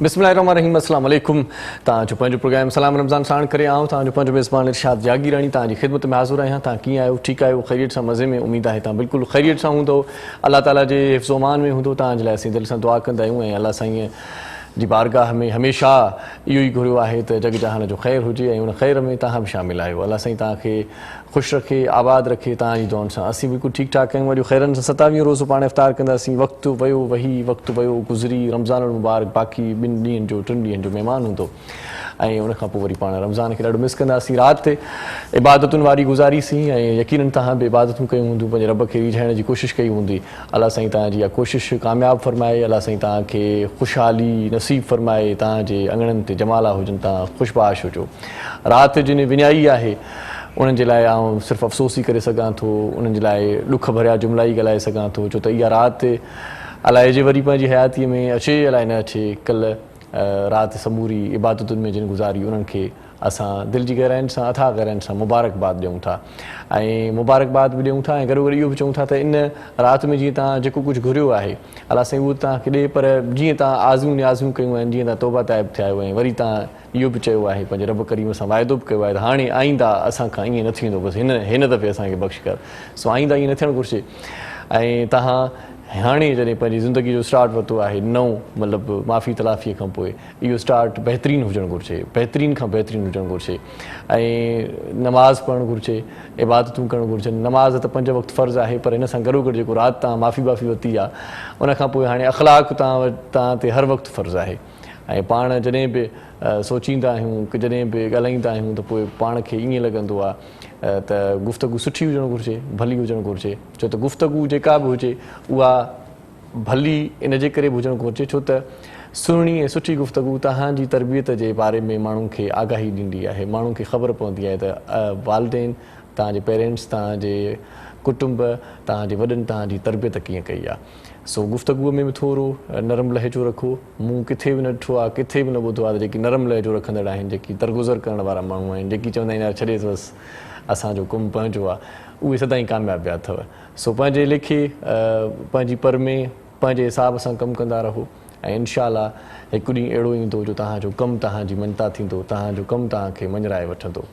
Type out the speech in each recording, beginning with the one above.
बिस्मिल्लाहिर्रहमानिर्रहीम अस्सलाम वालेकुम। तव्हांजो पंहिंजो प्रोग्राम सलाम रमज़ान साण करे आऊं तव्हांजो पंहिंजो मेज़बान इरशाद जागीरानी तव्हांजी ख़िदमत में हाज़िर आहियां। तव्हां कीअं आहियो? ठीकु आहियो? ख़ैरियत सां मज़े में? उमेद आहे तव्हां बिल्कुलु ख़ैरियत सां हूंदो, अलाह ताला जे हिफ़्ज़ो अमान में हूंदो। तव्हांजे लाइ असीं दिलि सां दुआ कंदा आहियूं ऐं अलाह साईं जी बारगाह में हमेशह इहो ई घुरियो आहे त जग जहान जो ख़ैरु हुजे ऐं उन ख़ैर में तव्हां बि शामिल आहियो। अलाह साईं तव्हांखे ख़ुशि रखे, आबाद रखे तव्हांजी दुआउनि सां। असीं बिल्कुलु ठीकु ठाक आहियूं। अॼु ख़ैरनि सां 27 रोज़ो पाण इफ़्तार कंदासीं। वक़्तु वियो वही, वक़्तु वियो गुज़री, रमज़ानुल मुबारक बाक़ी 2 ॾींहंनि जो 3 ॾींहंनि जो महिमान हूंदो ऐं उनखां पोइ वरी पाण रमज़ान खे ॾाढो मिस कंदासीं। राति इबादतुनि वारी गुज़ारीसीं ऐं यकीननि तव्हां बि इबादतूं कयूं हूंदियूं, पंहिंजे रब खे रिझाइण जी कोशिशि कई हूंदी। अलाह साईं तव्हांजी इहा कोशिशि कामयाबु फ़रमाए, अलाह साईं तव्हांखे ख़ुशहाली नसीबु फ़रमाए, तव्हांजे अङणनि ते जमाला हुजनि, तव्हां ख़ुशबाश हुजो। राति जिन विञाई आहे उन्हनि जे लाइ आउं सिर्फ़ु अफ़सोस ई करे सघां थो, उन्हनि जे लाइ ॾुख भरिया जुमिला ई ॻाल्हाए सघां थो, छो त इहा राति अलाए जे वरी पंहिंजी हयातीअ में अचे अलाए न अचे। कल्ह राति समूरी इबादतुनि में जिन गुज़ारी उन्हनि खे असां दिलि जी गहराइनि सां, अथाह गहराइनि सां मुबारकबाद ॾियूं था ऐं मुबारकबाद बि ॾियूं था ऐं गॾो गॾु इहो बि चऊं था त इन राति में जीअं तव्हां जेको कुझु घुरियो आहे अलाह साईं उहो तव्हांखे ॾिए, पर जीअं तव्हां आज़मूं न्याज़ूं कयूं आहिनि, जीअं तव्हां तौबा ताइब थिया आहियो ऐं वरी तव्हां इहो बि चयो आहे, पंहिंजे रब करीम सां वाइदो बि कयो आहे त हाणे आईंदा असांखां ईअं न थींदो, बसि हिन दफ़े असांखे बख़्श कर। सो आईंदा ईअं न थियणु घुरिजे ऐं तव्हां हाणे जॾहिं पंहिंजी ज़िंदगी जो स्टार्ट वरितो आहे नओं, मतिलबु माफ़ी तलाफ़ीअ खां पोइ, इहो स्टार्ट बहितरीनु हुजणु घुरिजे, बहितरीन खां बहितरीनु हुजणु घुरिजे ऐं नमाज़ पढ़णु घुरिजे, इबादतूं करणु घुरिजनि। नमाज़ त 5 वक़्तु फ़र्ज़ु आहे, पर हिन सां गॾो गॾु जेको राति तव्हां माफ़ी वरिती आहे उनखां पोइ हाणे अख़लाक़ तव्हां ते हर वक़्तु फ़र्ज़ु आहे ऐं पाण जॾहिं बि सोचींदा आहियूं की जॾहिं बि ॻाल्हाईंदा आहियूं त पोइ पाण खे ईअं लॻंदो आहे त गुफ़्तगू सुठी हुजणु घुरिजे, भली हुजणु घुरिजे, छो त गुफ़्तगू जेका बि हुजे उहा भली इन जे करे बि हुजणु घुरिजे छो त सुहिणी ऐं सुठी गुफ़्तगू तव्हांजी तरबियत जे बारे में माण्हुनि खे आगाही ॾींदी आहे, माण्हुनि खे ख़बर पवंदी आहे त वालिदेन, तव्हांजे पेरेंट्स, तव्हांजे कुटुंब, तव्हांजे वॾनि तव्हांजी तरबियत कीअं कई आहे। सो गुफ़्तगूअ में बि थोरो नरम लहजो रखो। मूं किथे बि न ॾिठो आहे, किथे बि न ॿुधो आहे त जेकी नरम लहजो रखंदड़ आहिनि, जेकी दरगुज़र करण वारा माण्हू आहिनि, जेकी चवंदा आहिनि यार छॾेसि बसि असांजो कमु पंहिंजो आहे, उहे सदाईं कामयाबु विया अथव। सो पंहिंजे लेखे पंहिंजी पर में पंहिंजे हिसाब सां कमु कंदा रहो ऐं इनशा अल्लाह हिकु ॾींहुं अहिड़ो ईंदो जो तव्हांजो कमु तव्हांजी मञता थींदो, तव्हांजो कमु तव्हांखे मञराए वठंदो।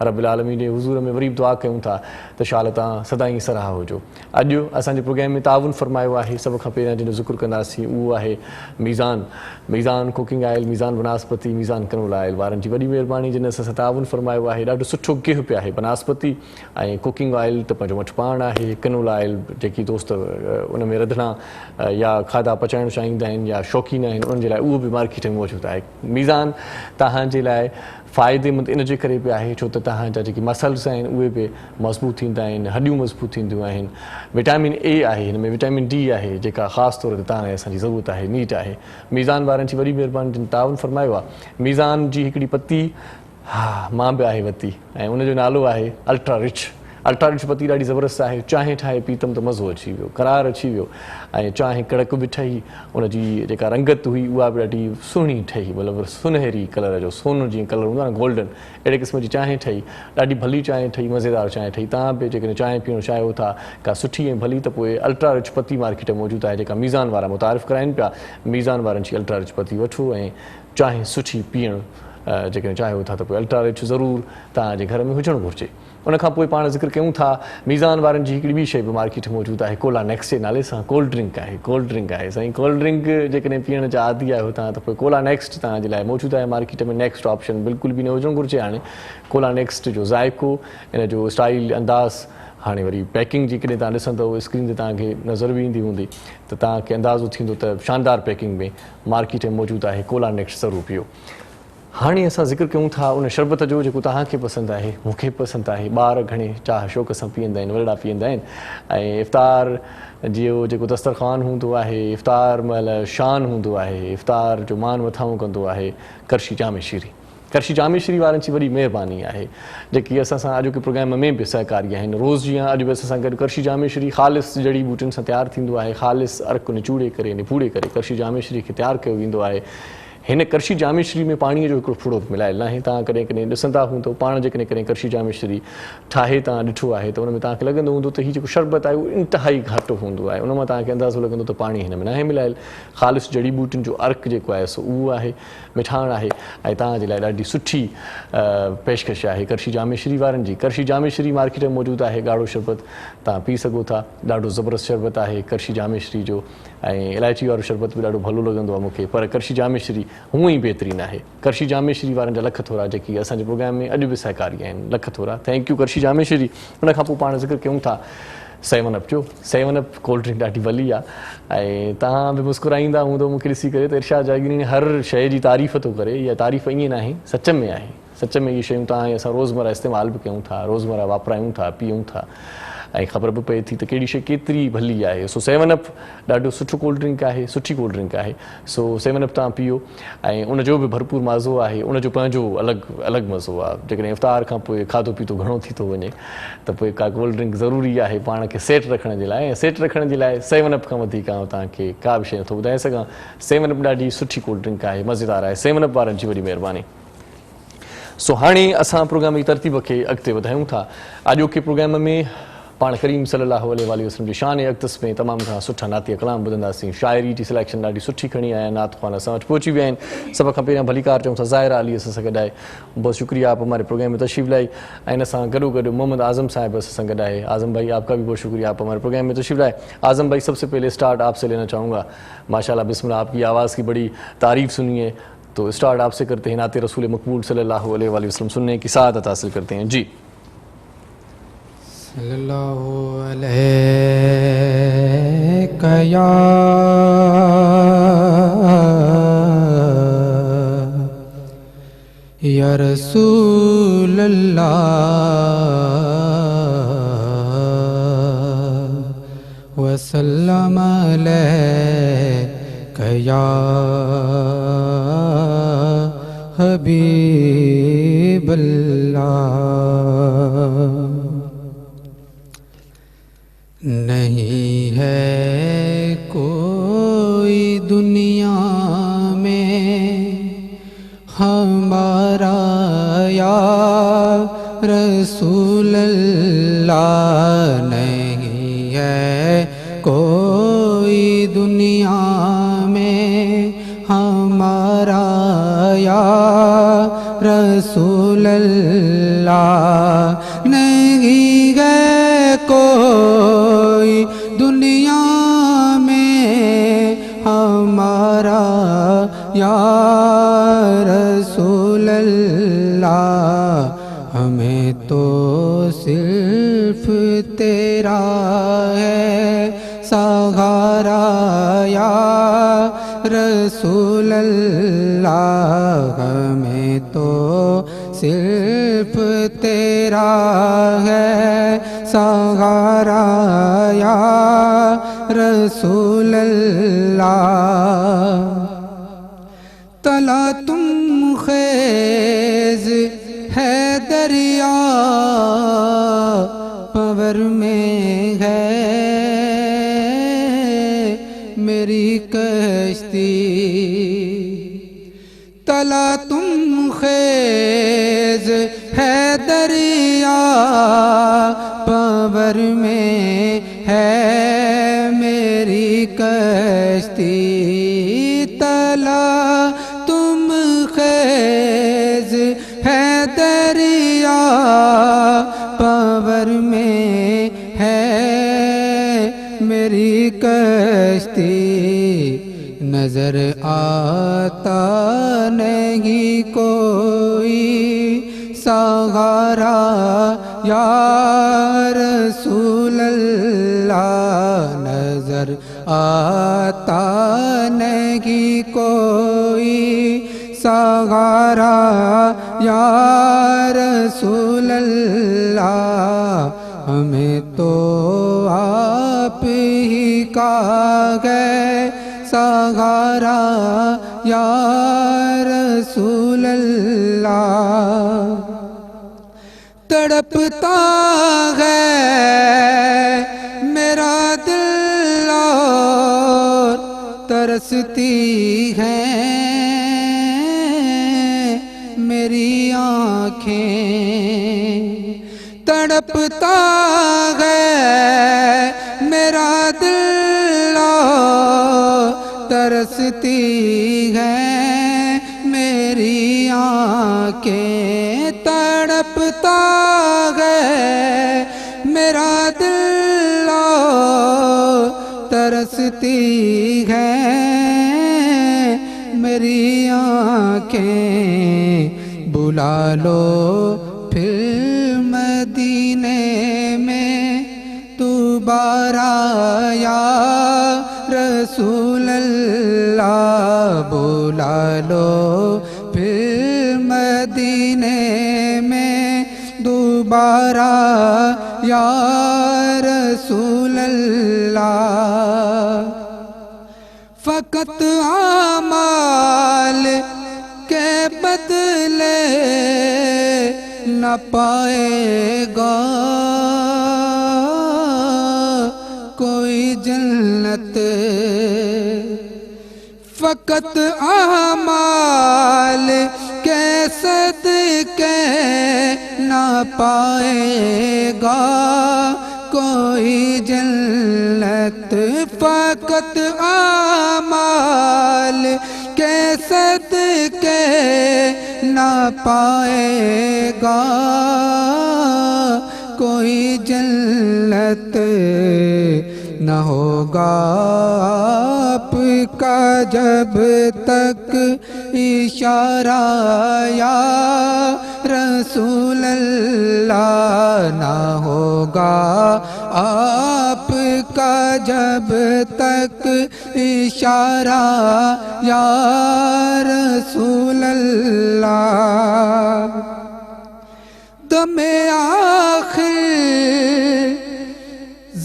रब्बुल आलमीन जे हुज़ूर में वरी बि दुआ कयूं था त शाल तव्हां सदाईं सराह हुजो। अॼु असांजे प्रोग्राम में ताउन फरमायो आहे, सभ खां पहिरियां जिन जो ज़िक्र कंदासीं उहो आहे मीज़ान कुकिंग आयल, मीज़ान बनास्पति, मीज़ान कनोल आयल वारनि जी वॾी महिरबानी जिन असां ताउन फरमायो आहे। ॾाढो सुठो गिह पियो आहे बनास्पति ऐं कुकिंग ऑइल त पंहिंजो वठि पाण आहे, कनोल आयल जेकी दोस्त उन में रधणा या खाधा पचाइणु चाहींदा आहिनि या शौक़ीन आहिनि उन्हनि जे लाइ उहो बि मार्केट में मौजूदु आहे। मीज़ान तव्हांजे लाइ फ़ाइदेमंद इन जे करे बि आहे छो त तव्हांजा जेके मसल्स आहिनि उहे बि मज़बूत थींदा आहिनि, हॾियूं मज़बूत थींदियूं आहिनि। विटामिन ए आहे, हिन में विटामिन डी आहे जेका ख़ासि तौर ते तव्हांखे असांजी ज़रूरत आहे, नीट आहे। मीज़ान वारनि जी वॾी महिरबानी जिन ताउन फरमायो आहे। मीज़ान जी हिकिड़ी पती मां बि आहे वरिती ऐं उनजो नालो आहे अल्ट्रा रिच। अल्ट्रा रिच पती ॾाढी ज़बरदस्त आहे। चांहि ठाहे पीतमि त मज़ो अची वियो, करार अची वियो ऐं चांहि कड़क बि ठही, उनजी जेका रंगत हुई उहा बि ॾाढी सुहिणी ठही, मतिलबु सुनहरी कलर जो, सोन जीअं कलर हूंदो आहे न, गोल्डन, अहिड़े क़िस्म जी चांहि ठही, ॾाढी भली चांहि ठही, मज़ेदार चांहि ठही। तव्हां बि जेकॾहिं चांहि पीअणु चाहियो था का सुठी ऐं भली, त पोइ अल्ट्रा रिच पती मार्केट में मौजूदु आहे जेका मीज़ान वारा मुतारिफ़ कराइनि पिया। मीज़ान वारनि जी अल्ट्रा रिच पती वठो ऐं चांहि सुठी पीअणु जेकॾहिं चाहियो था त पोइ अल्ट्रा रिच ज़रूरु तव्हांजे घर में हुजणु घुरिजे। उनखां पोइ पाण ज़िक्र कयूं था मीज़ान वारनि जी हिकिड़ी ॿी शइ बि मार्केट में मौजूदु आहे, कोला नेक्स्ट जे नाले सां कोल्ड ड्रिंक आहे। कोल्ड ड्रिंक आहे साईं, कोल्ड ड्रिंक जेकॾहिं पीअण जा आदी आहियो तव्हां त पोइ कोला नेक्स्ट तव्हांजे लाइ मौजूदु आहे मार्केट में। नेक्स्ट ऑप्शन बिल्कुलु बि न हुजणु घुरिजे। हाणे कोला नेक्स्ट जो ज़ाइक़ो, इन जो स्टाइल, अंदाज़, हाणे वरी पैकिंग जेकॾहिं तव्हां ॾिसंदव स्क्रीन ते तव्हांखे नज़र बि ईंदी हूंदी त तव्हांखे अंदाज़ो थींदो त शानदार पैकिंग में मार्केट में मौजूदु आहे। कोला नेक्स्ट ज़रूरु पीओ। हाणे असां ज़िक्र कयूं था उन शरबत जो जेको तव्हांखे पसंदि आहे, मूंखे पसंदि आहे। ॿार घणे चाह शौक़ सां पीअंदा आहिनि, वॾा पीअंदा आहिनि ऐं इफ़्तार जो जेको दस्तरख़्वान हूंदो आहे, इफ़्तार महिल शान हूंदो आहे, इफ़्तार जो मान मथाऊं कंदो आहे करशी जामे शीरी। करशी जामे शीरी वारनि जी वॾी महिरबानी आहे जेकी असां सां अॼोके प्रोग्राम में बि सहकारी आहिनि। रोज़ जीअं अॼु बि असां सां गॾु करशी जामे शीरी ख़ालिस जड़ी बूटियुनि सां तयारु थींदो आहे, ख़ालिस अर्क निचूड़े करे निपूड़े करे करशी जामे शीरी खे तयारु कयो वेंदो आहे। हिन करशी जामे श्री में पाणीअ जो हिकिड़ो फुड़ो मिलायल न आहे। तव्हां कॾहिं कॾहिं ॾिसंदा हूंदो पाण जेकॾहिं कॾहिं करशी जामे श्री ठाहे तव्हां ॾिठो आहे त उन में तव्हांखे लॻंदो हूंदो त हीउ जेको शरबत आहे उहो इंतिहाई घाटो हूंदो आहे। उन मां तव्हांखे अंदाज़ो लॻंदो त पाणी हिन में न आहे मिलायल, ख़ालिस जड़ी बूटियुनि जो अर्क जेको आहे सो उहो आहे, मिठाण आहे ऐं तव्हांजे लाइ ॾाढी सुठी पेशकश आहे करशी जामे श्री वारनि जी। करशी जामे श्री मार्केट में मौजूदु आहे, ॻाढ़ो शरबत तव्हां पी सघो था, ॾाढो ज़बरदस्त शरबत आहे करशी जामे श्री जो। ऐं इलायची वारो शरबत बि ॾाढो भलो लॻंदो आहे मूंखे, पर करशी जामे श्री हूअं ई बहितरीनु आहे। करशी जामे श्री वारनि जा लख थोरा जेकी असांजे प्रोग्राम में अॼु बि सहकारी आहिनि, लख थोरा थैंक यू करशी जामे श्री। उन खां पोइ पाण ज़िक्र कयूं था 7 अप जो। 7 अप कोल्ड ड्रिंक ॾाढी वली आहे ऐं तव्हां बि मुस्कुराईंदा हूंदो मूंखे ॾिसी करे त इरशाद जागीरनी हर शइ जी तारीफ़ थो करे। इहा तारीफ़ ईअं न आहे, सच में आहे। सच में इहे शयूं तव्हां असां रोज़मर्रा इस्तेमालु बि कयूं था, रोज़मर्रा वापरायूं था, पीयूं था ऐं ख़बर बि पए थी त कहिड़ी शइ केतिरी भली आहे। सो 7 अप ॾाढो सुठो कोल्ड ड्रिंक आहे, सुठी कोल्ड ड्रिंक आहे। सो 7 अप तव्हां पीओ ऐं उनजो बि भरपूर मज़ो आहे, उनजो पंहिंजो अलॻि मज़ो आहे। जेकॾहिं इफ़्तार खां पोइ खाधो पीतो घणो थी थो वञे त पोइ का कोल्ड ड्रिंक ज़रूरी आहे पाण खे सेट रखण जे लाइ। ऐं सेट रखण जे लाइ 7 अप खां वधीक तव्हांखे का बि शइ नथो ॿुधाए सघां। 7 अप ॾाढी सुठी कोल्ड ड्रिंक आहे, मज़ेदार आहे। 7 अप वारनि जी वॾी महिरबानी। सो हाणे असां प्रोग्राम जी तरतीब खे अॻिते वधायूं था। अॼोके प्रोग्राम में पाण करीम सल्लल्लाहु अलैहि वसल्लम जी शान अक़दस में तमामु घणा सुठा नातिया कलाम ॿुधंदासीं। शाइरी जी सिलेक्शन ॾाढी सुठी खणी आया, नात ख़्वान असां वटि पहुची विया आहिनि। सभ खां पहिरियां भलीकार चऊं था ज़ाहिरा अली असां सां गॾु आहे, बहुत शुक्रिया आप हमारे प्रोग्राम में तशरीफ़ लाई। ऐं इन सां गॾोगॾु मोहम्मद आज़म साहिब असां सां गॾु आहे। आज़म भाई आपका भी बहुत शुक्रिया, आप हमारे प्रोग्राम में तशरीफ़ लाए। आज़म भाई सबसे पहले स्टार्ट आपसे लेना चाहूँगा। माशाल्लाह बिस्मिल्लाह, आपकी आवाज़ की बड़ी तारीफ़ सुनी है, तो स्टार्ट आपसे करते हैं। नाते रसूल मकबूल सल्लल्लाहु अलैहि वसल्लम सुनने की सआदत हासिल करते हैं जी। सल्लल्लाहु अलैहि या रसूल अल्लाह वसल्लम अलैहि या हबीब अल्लाह। नहीं है कोई दुनिया में हमारा या रसूल अल्लाह, नहीं है कोई दुनिया में हमारा या रसूल अल्लाह, नहीं है कोई दुनिया में हमारा या रसूल अल्लाह। हमें तो सिर्फ तेरा है सहारा या रसूल अल्लाह, हमें तो सिर्फ तेरा है सहारा या रसूल अल्लाह। तला तुम ख़ैज़ है दरिया पवर में है मेरी कश्ती, तला तुम ख़ैज़ है दरिया पवर में है मेरी कश्ती, तला तुम ख़ैज़ है दरिया पवर में है मेरी कश्ती, नजर आता नहीं कोई सहारा या रसूल अल्लाह, नजर आता नहीं कोई सहारा या रसूल अल्लाह। हमें तो आप ही का है सहारा या रसूल अल्लाह। तड़पता है मेरा दिल और तरसती है آنکھیں تڑپتا ہے میرا دل ترستی ہے میری آنکھیں تڑپتا ہے میرا دل ترستی ہے میری آنکھیں بلا لو پھر مدینے میں دوبارہ یا رسول اللہ بلا لو پھر مدینے میں دوبارہ یا رسول اللہ فقط اعمال کے بدلے نہ پائے گا کوئی جنت فقط اعمال کے صدقے نہ پائے گا کوئی جنت فقط اعمال کے صدقے نہ پائے گا کوئی جنت نہ ہوگا آپ کا جب تک اشارہ یا رسول اللہ نہ ہوگا آپ کا جب تک اشارہ یا رسول اللہ دم آخر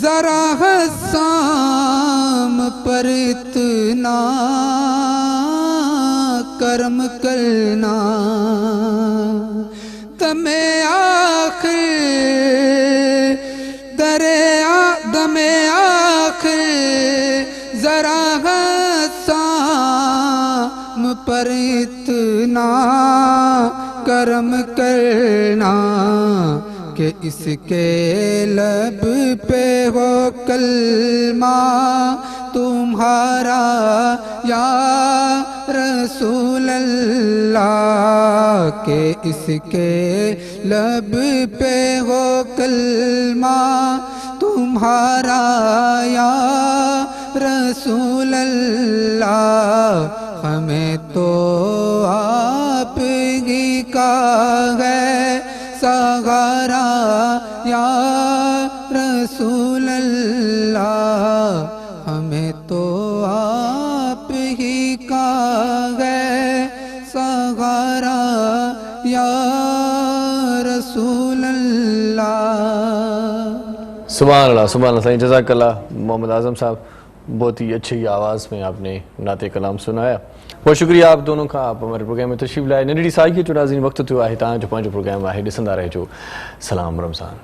ذرا حسام پر اتنا کرم کرنا دم آخر دم آخر ذرا حسام پر اتنا کرم کرنا کہ اس کے لب پہ ہو کلمہ تمہارا یا رسول اللہ کہ اس کے لب پہ ہو کلمہ تمہارا یا رسول اللہ ہمیں تو آپ ہی کا ہے سہارا یا رسول اللہ ہمیں تو آپ ہی کا ہے سہارا یا رسول اللہ سبحان اللہ سائیں جزاک اللہ محمد اعظم صاحب بہت ہی اچھی آواز میں آپ نے نعت کلام سنایا بہت شکریہ آپ دونوں کا آپ ہمارے پروگرام میں تشریف لائے ننڈی سائی جو ناظرین وقت تو ہے تاں جو پانچ پروگرام ہے ڈسندا رہے جو سلام رمضان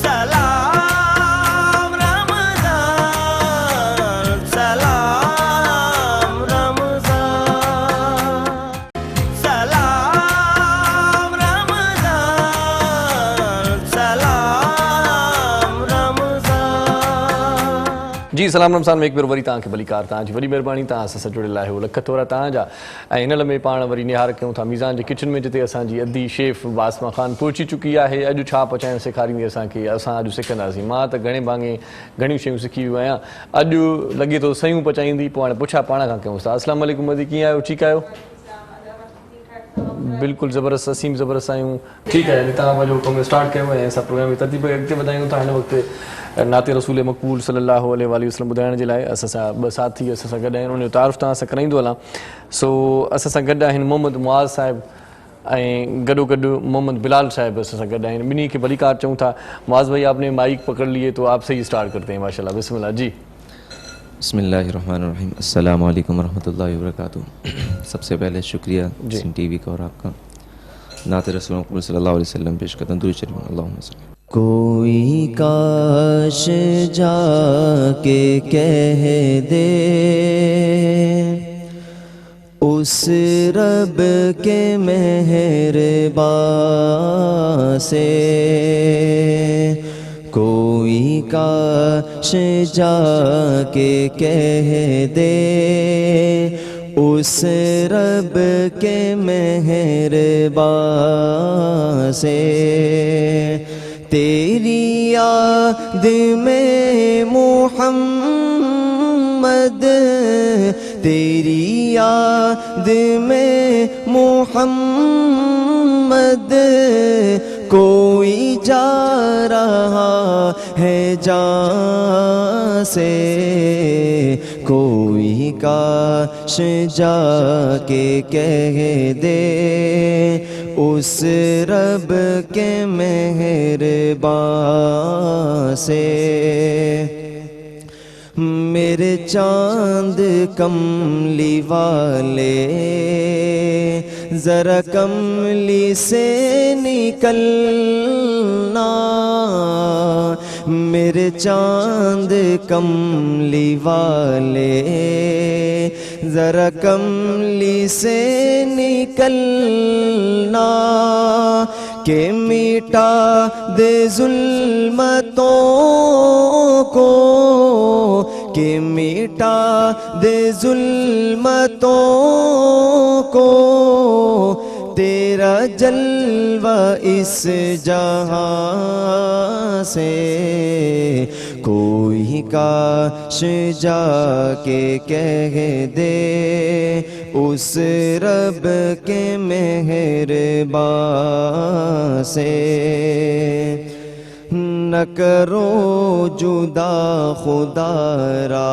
سلام رمضان سلام رمضان سلام رمضان سلام رمضان جی سلام رمضان میں ایک بار وری تاں کے بلی کار تاں جی وری مہربانی تاں اساں جڑے لائے ہو لکھ تھورا تاں جا ان لمے پان وری نہار کیوں تھا میزان جے کچن میں جتے اساں جی ادھی شیف باسما خان پہنچی چکی ہے اج چھا پچائیں سکھاری اساں کے اساں اج سکھنداسیں ماں تے گھنے بانگے گھنی شیوں سکھی ویا اج لگے تو سیوں پچائیندی پونے پچھا پانا کا کیوں السلام علیکم مدی کی آیو ٹھیک آیو بالکل زبردست اسیم زبردست آیوں ٹھیک ہے تاں جو حکم سٹارٹ کیو ہے ایسا پروگرام ترتیب اگتے بدایوں تاں ہن وقت نعت رسول مقبول صلی اللہ علیہ وآلہ وسلم ॿुधाइण जे लाइ असां सां ॿ साथी असां सां गॾु आहिनि उन जो तारीफ़ तव्हां सां कराईंदो हलां सो असां सां गॾु आहिनि मोहम्मद मुआज़ साहिब ऐं गॾोगॾु मोहम्मद बिलाल साहिब असां सां गॾु आहिनि ॿिन्ही खे भलीकार चऊं था मुआज़ भाई आपने माइक पकड़ लिए तो आप से ही स्टार्ट करते हैं माशाल्लाह बिस्मिल्लाह जी بسم اللہ الرحمن الرحیم السلام علیکم ورحمۃ اللہ وبرکاتہ سب سے پہلے شکریہ سن ٹی وی کا اور آپ کا نعت رسول مقبول صلی اللہ علیہ وسلم پیش کرتا ہوں درود شریف اللہم صلی کوئی کاش جا کے کہہ دے اس رب کے مہربان سے کوئی کاش جا کے کہہ دے اس رب کے مہربان سے تیری یاد میں محمد تیری یاد میں محمد کوئی جا رہا ہے جان سے کوئی کاش جا کے کہہ دے اس رب کے مہربان سے میرے چاند کملی والے ذرا کملی سے نکلنا میرے چاند کملی والے ذرا کملی سے نکلنا کہ میٹا دے ظلمتوں کو کہ میٹا دے ظلمتوں کو تیرا جلوہ اس جہاں سے کوئی کاش جا کے کہہ دے اس رب کے مہربان سے نہ کرو جدا خدا را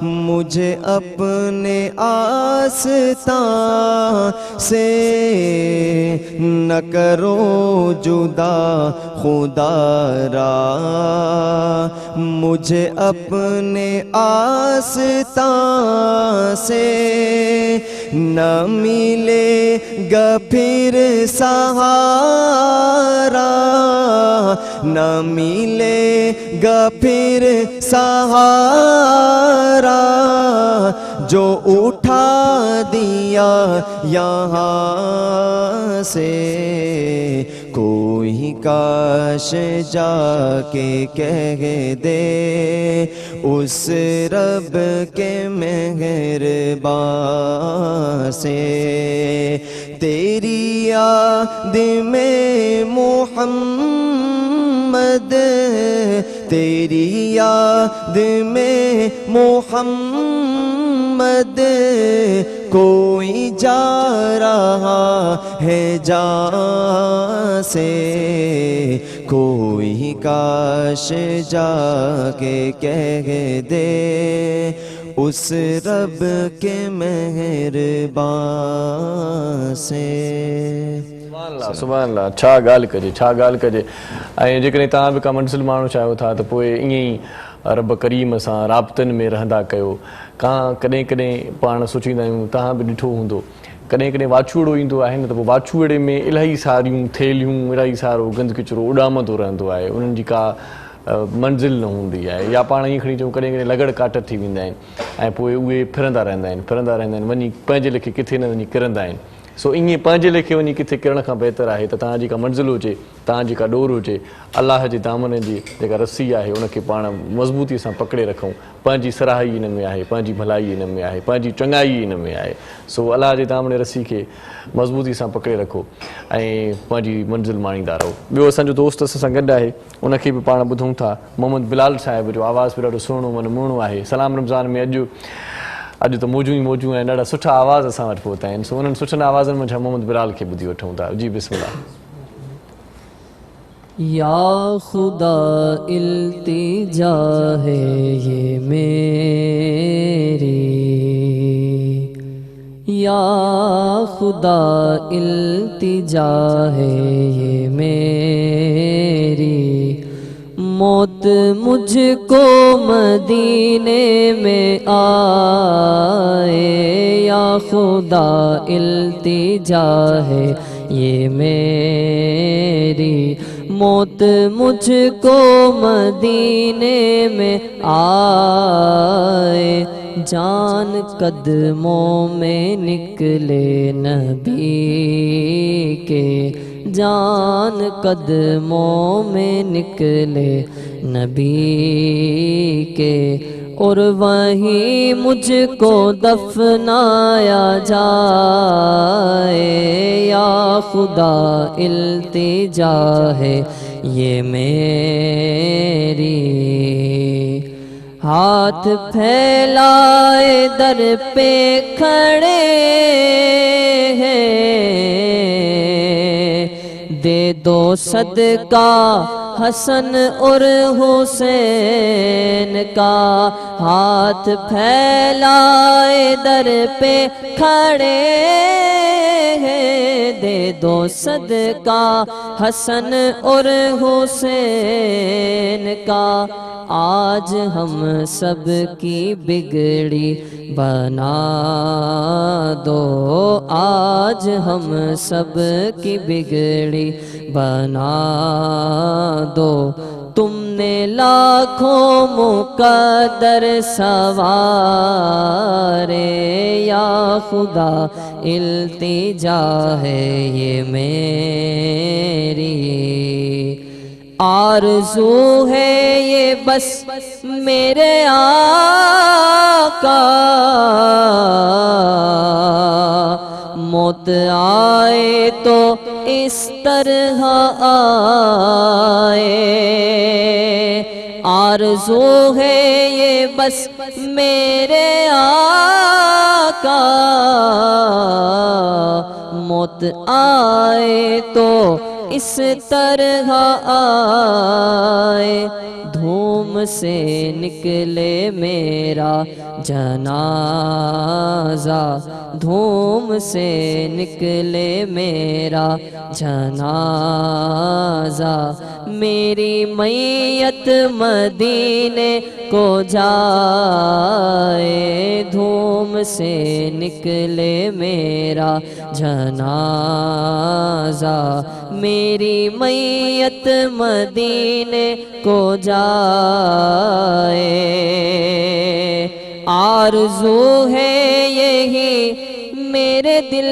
مجھے اپنے آستان سے نہ کرو جدا خدا را مجھے اپنے آستان سے نہ ملے گا پھر سہارا نہ ملے گا پھر سہارا جو اٹھا دیا یہاں سے کوئی کاش جا کے کہہ دے اس رب کے مہربان سے تیری یاد میں محمد تیری یاد میں محمد کوئی جا رہا ہے جان سے کوئی کاش جا کے کہہ دے اس رب کے مہربان سے سبحان اللہ چھا ॻाल्हि कजे छा ॻाल्हि कजे ऐं जेकॾहिं तव्हां बि का मंज़िल माण्हू चाहियो था त पोइ ईअं ई रब करीम सां राबतनि में रहंदा कयो कॾहिं कॾहिं पाण सोचींदा आहियूं तव्हां बि ॾिठो हूंदो कॾहिं कॾहिं वाछूड़ो ईंदो आहे न त पोइ वाछूड़े में इलाही सारियूं थेलियूं इलाही सारो गंद किचिरो उॾामंदो रहंदो आहे उन्हनि जी का मंज़िल न हूंदी आहे या पाण ईअं खणी चऊं कॾहिं कॾहिं लगड़ काट थी वेंदा आहिनि ऐं पोइ उहे फिरंदा रहंदा आहिनि वञी पंहिंजे लेखे किथे न वञी किरंदा आहिनि सो ईअं पंहिंजे लेखे वञी किथे किरण खां बहितर आहे त तव्हांजी का मंज़िल हुजे तव्हांजी का डोर हुजे अलाह जे दामन जी जेका रस्सी आहे उनखे पाण मज़बूतीअ सां पकिड़े रखूं पंहिंजी सराही इन में आहे पंहिंजी भलाई इन में आहे पंहिंजी चङाई इन में आहे सो अलाह जे दामन रस्सी खे मज़बूती सां पकिड़े रखो ऐं पंहिंजी मंज़िल माणींदा रहो ॿियो असांजो दोस्त असां सां गॾु आहे उनखे बि पाण ॿुधूं था मोहम्मद बिलाल साहिब जो आवाज़ बि ॾाढो सुहिणो मनमोहणो आहे सलाम रमज़ान में अॼु त मौजूं ई मौजूं ऐं ॾाढा सुठा आवाज़ असां वटि पहुता आहिनि सो उन्हनि सुठनि आवाज़नि में छा मोहम्मद बिलाल खे ॿुधी वठूं था जी बिस्मिल्लाह या खुदा इल्तिजा है ये मेरी या खुदा इल्तिजा है ये मेरी मौत मुझको मदीने में आए या खुदा इल्तिजा है ये मेरी मौत मुझको मदीने में आए جان قدموں میں نکلے نبی کے، جان قدموں میں نکلے نبی کے، اور وہیں مجھ کو دفنایا جائے، یا خدا التجا ہے یہ میری، ہاتھ پھیلائے در پہ کھڑے ہیں، دے دو صدقہ حسن اور حسین کا، ہاتھ پھیلائے در پہ کھڑے ہیں، دے دو صدقہ حسن اور حسین کا، آج ہم سب کی بگڑی بنا دو، آج ہم سب کی بگڑی بنا دو، تم نے لاکھوں مقدر سوارے، یا خدا التجا ہے یہ میری، آرزو ہے یہ بس میرے آقا، موت آئے تو اس طرح آئے، آرزو ہے یہ بس میرے آقا، موت آئے تو اس طرح آئے، دھوم سے نکلے میرا جنازہ، دھوم سے نکلے میرا جنازہ، میری میت مدینے کو جائے، دھوم سے نکلے میرا جنازہ، میری میت مدینے کو جائے، آرزو ہے یہی میرے دل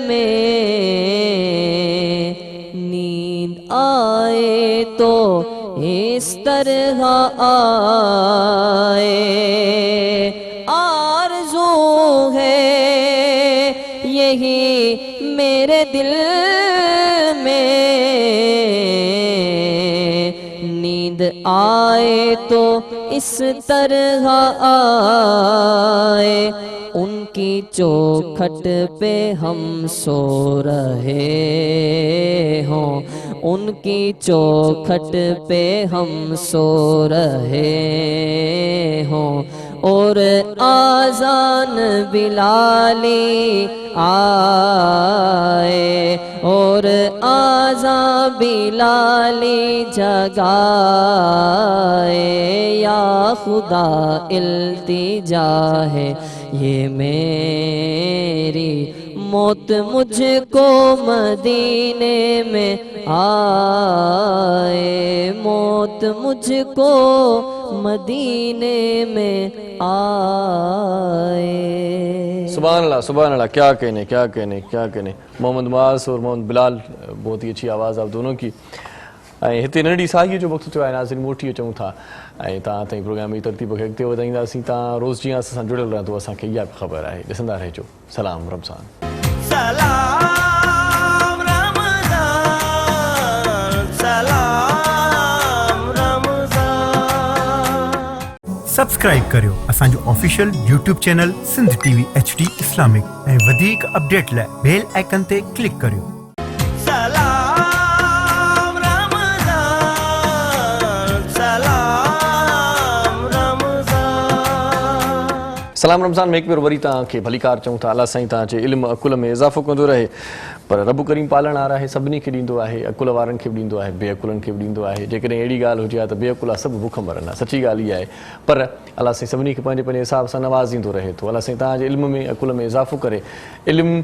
میں، نیند آئے تو اس طرح آئے، آرزو ہے یہی میرے دل میں، نیند آئے تو اس طرح آئے، ان کی چوکھٹ پہ ہم سو رہے ہوں، ان کی چوکھٹ پہ ہم سو رہے ہوں، اور آذان بلالی آئے، اور آذان بلالی جگائے، یا خدا التجا ہے یہ میری، موت مجھ کو مدینے میں آئے، موت مجھ کو مدینے میں آئے۔ سبحان اللہ، کیا کہنے کیا کہنے کیا کہنے، محمد معاذ اور محمد بلال، بہت ہی اچھی آواز آپ دونوں کی، ہتے ننढी साॻी जो वक़्तु थियो आहे नाज़रीन मोटी अचूं था ऐं तव्हां ताईं प्रोग्राम जी तरतीब खे अॻिते वधाईंदासीं। तव्हां रोज़ जीअं असां सां जुड़ियल रहंदो, असांखे इहा बि ख़बर आहे। ॾिसंदा रहिजो। सलाम रमज़ान। सलाम रमज़ान, सलाम रमज़ान। सब्सक्राइब करियो असांजो official YouTube channel Sindh TV HD Islamic ऐं वधीक अपडेट लाइ बेल आइकन ते क्लिक करियो। सलाम रमज़ान, सलाम रमज़ान। सलाम रमज़ान में एक बार वरी तव्हांखे भलीकार चऊं था। अल्लाह साईं तव्हांजे इल्म अकुल में इज़ाफ़ो कंदो रहे। पर रब करीम पालण वारा आहे, सभिनी खे ॾींदो आहे, अकुल वारनि खे बि ॾींदो आहे, बेअकुलनि खे बि ॾींदो आहे। जेकॾहिं अहिड़ी ॻाल्हि हुजे हा त बेअकुला सभु बुख मरनि, सची ॻाल्हि इहा आहे। पर अल्लाह साईं सभिनी खे पंहिंजे पंहिंजे हिसाब सां नवाज़ींदो रहे थो। अल्लाह साईं तव्हांजे इल्म में अकुल में इज़ाफ़ो करे। इल्मु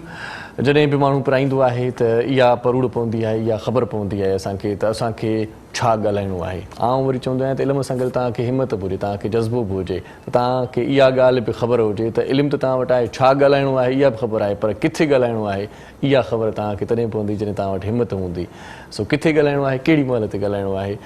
जॾहिं बि माण्हू पढ़ाईंदो आहे त इहा परूड़ पवंदी आहे, इहा ख़बर पवंदी आहे असांखे त असांखे छा ॻाल्हाइणो आहे। आउं वरी चवंदो आहियां त इल्म सां गॾु तव्हांखे हिमत बि हुजे, तव्हांखे जज़्बो बि हुजे, त तव्हांखे इहा ॻाल्हि बि ख़बर हुजे त इल्मु त तव्हां वटि आहे, छा ॻाल्हाइणो आहे इहा बि ख़बर आहे, पर किथे ॻाल्हाइणो आहे इहा ख़बर तव्हांखे तॾहिं पवंदी जॾहिं तव्हां वटि हिमत हूंदी। सो किथे ॻाल्हाइणो आहे, कहिड़ी महिल ते ॻाल्हाइणो आहे,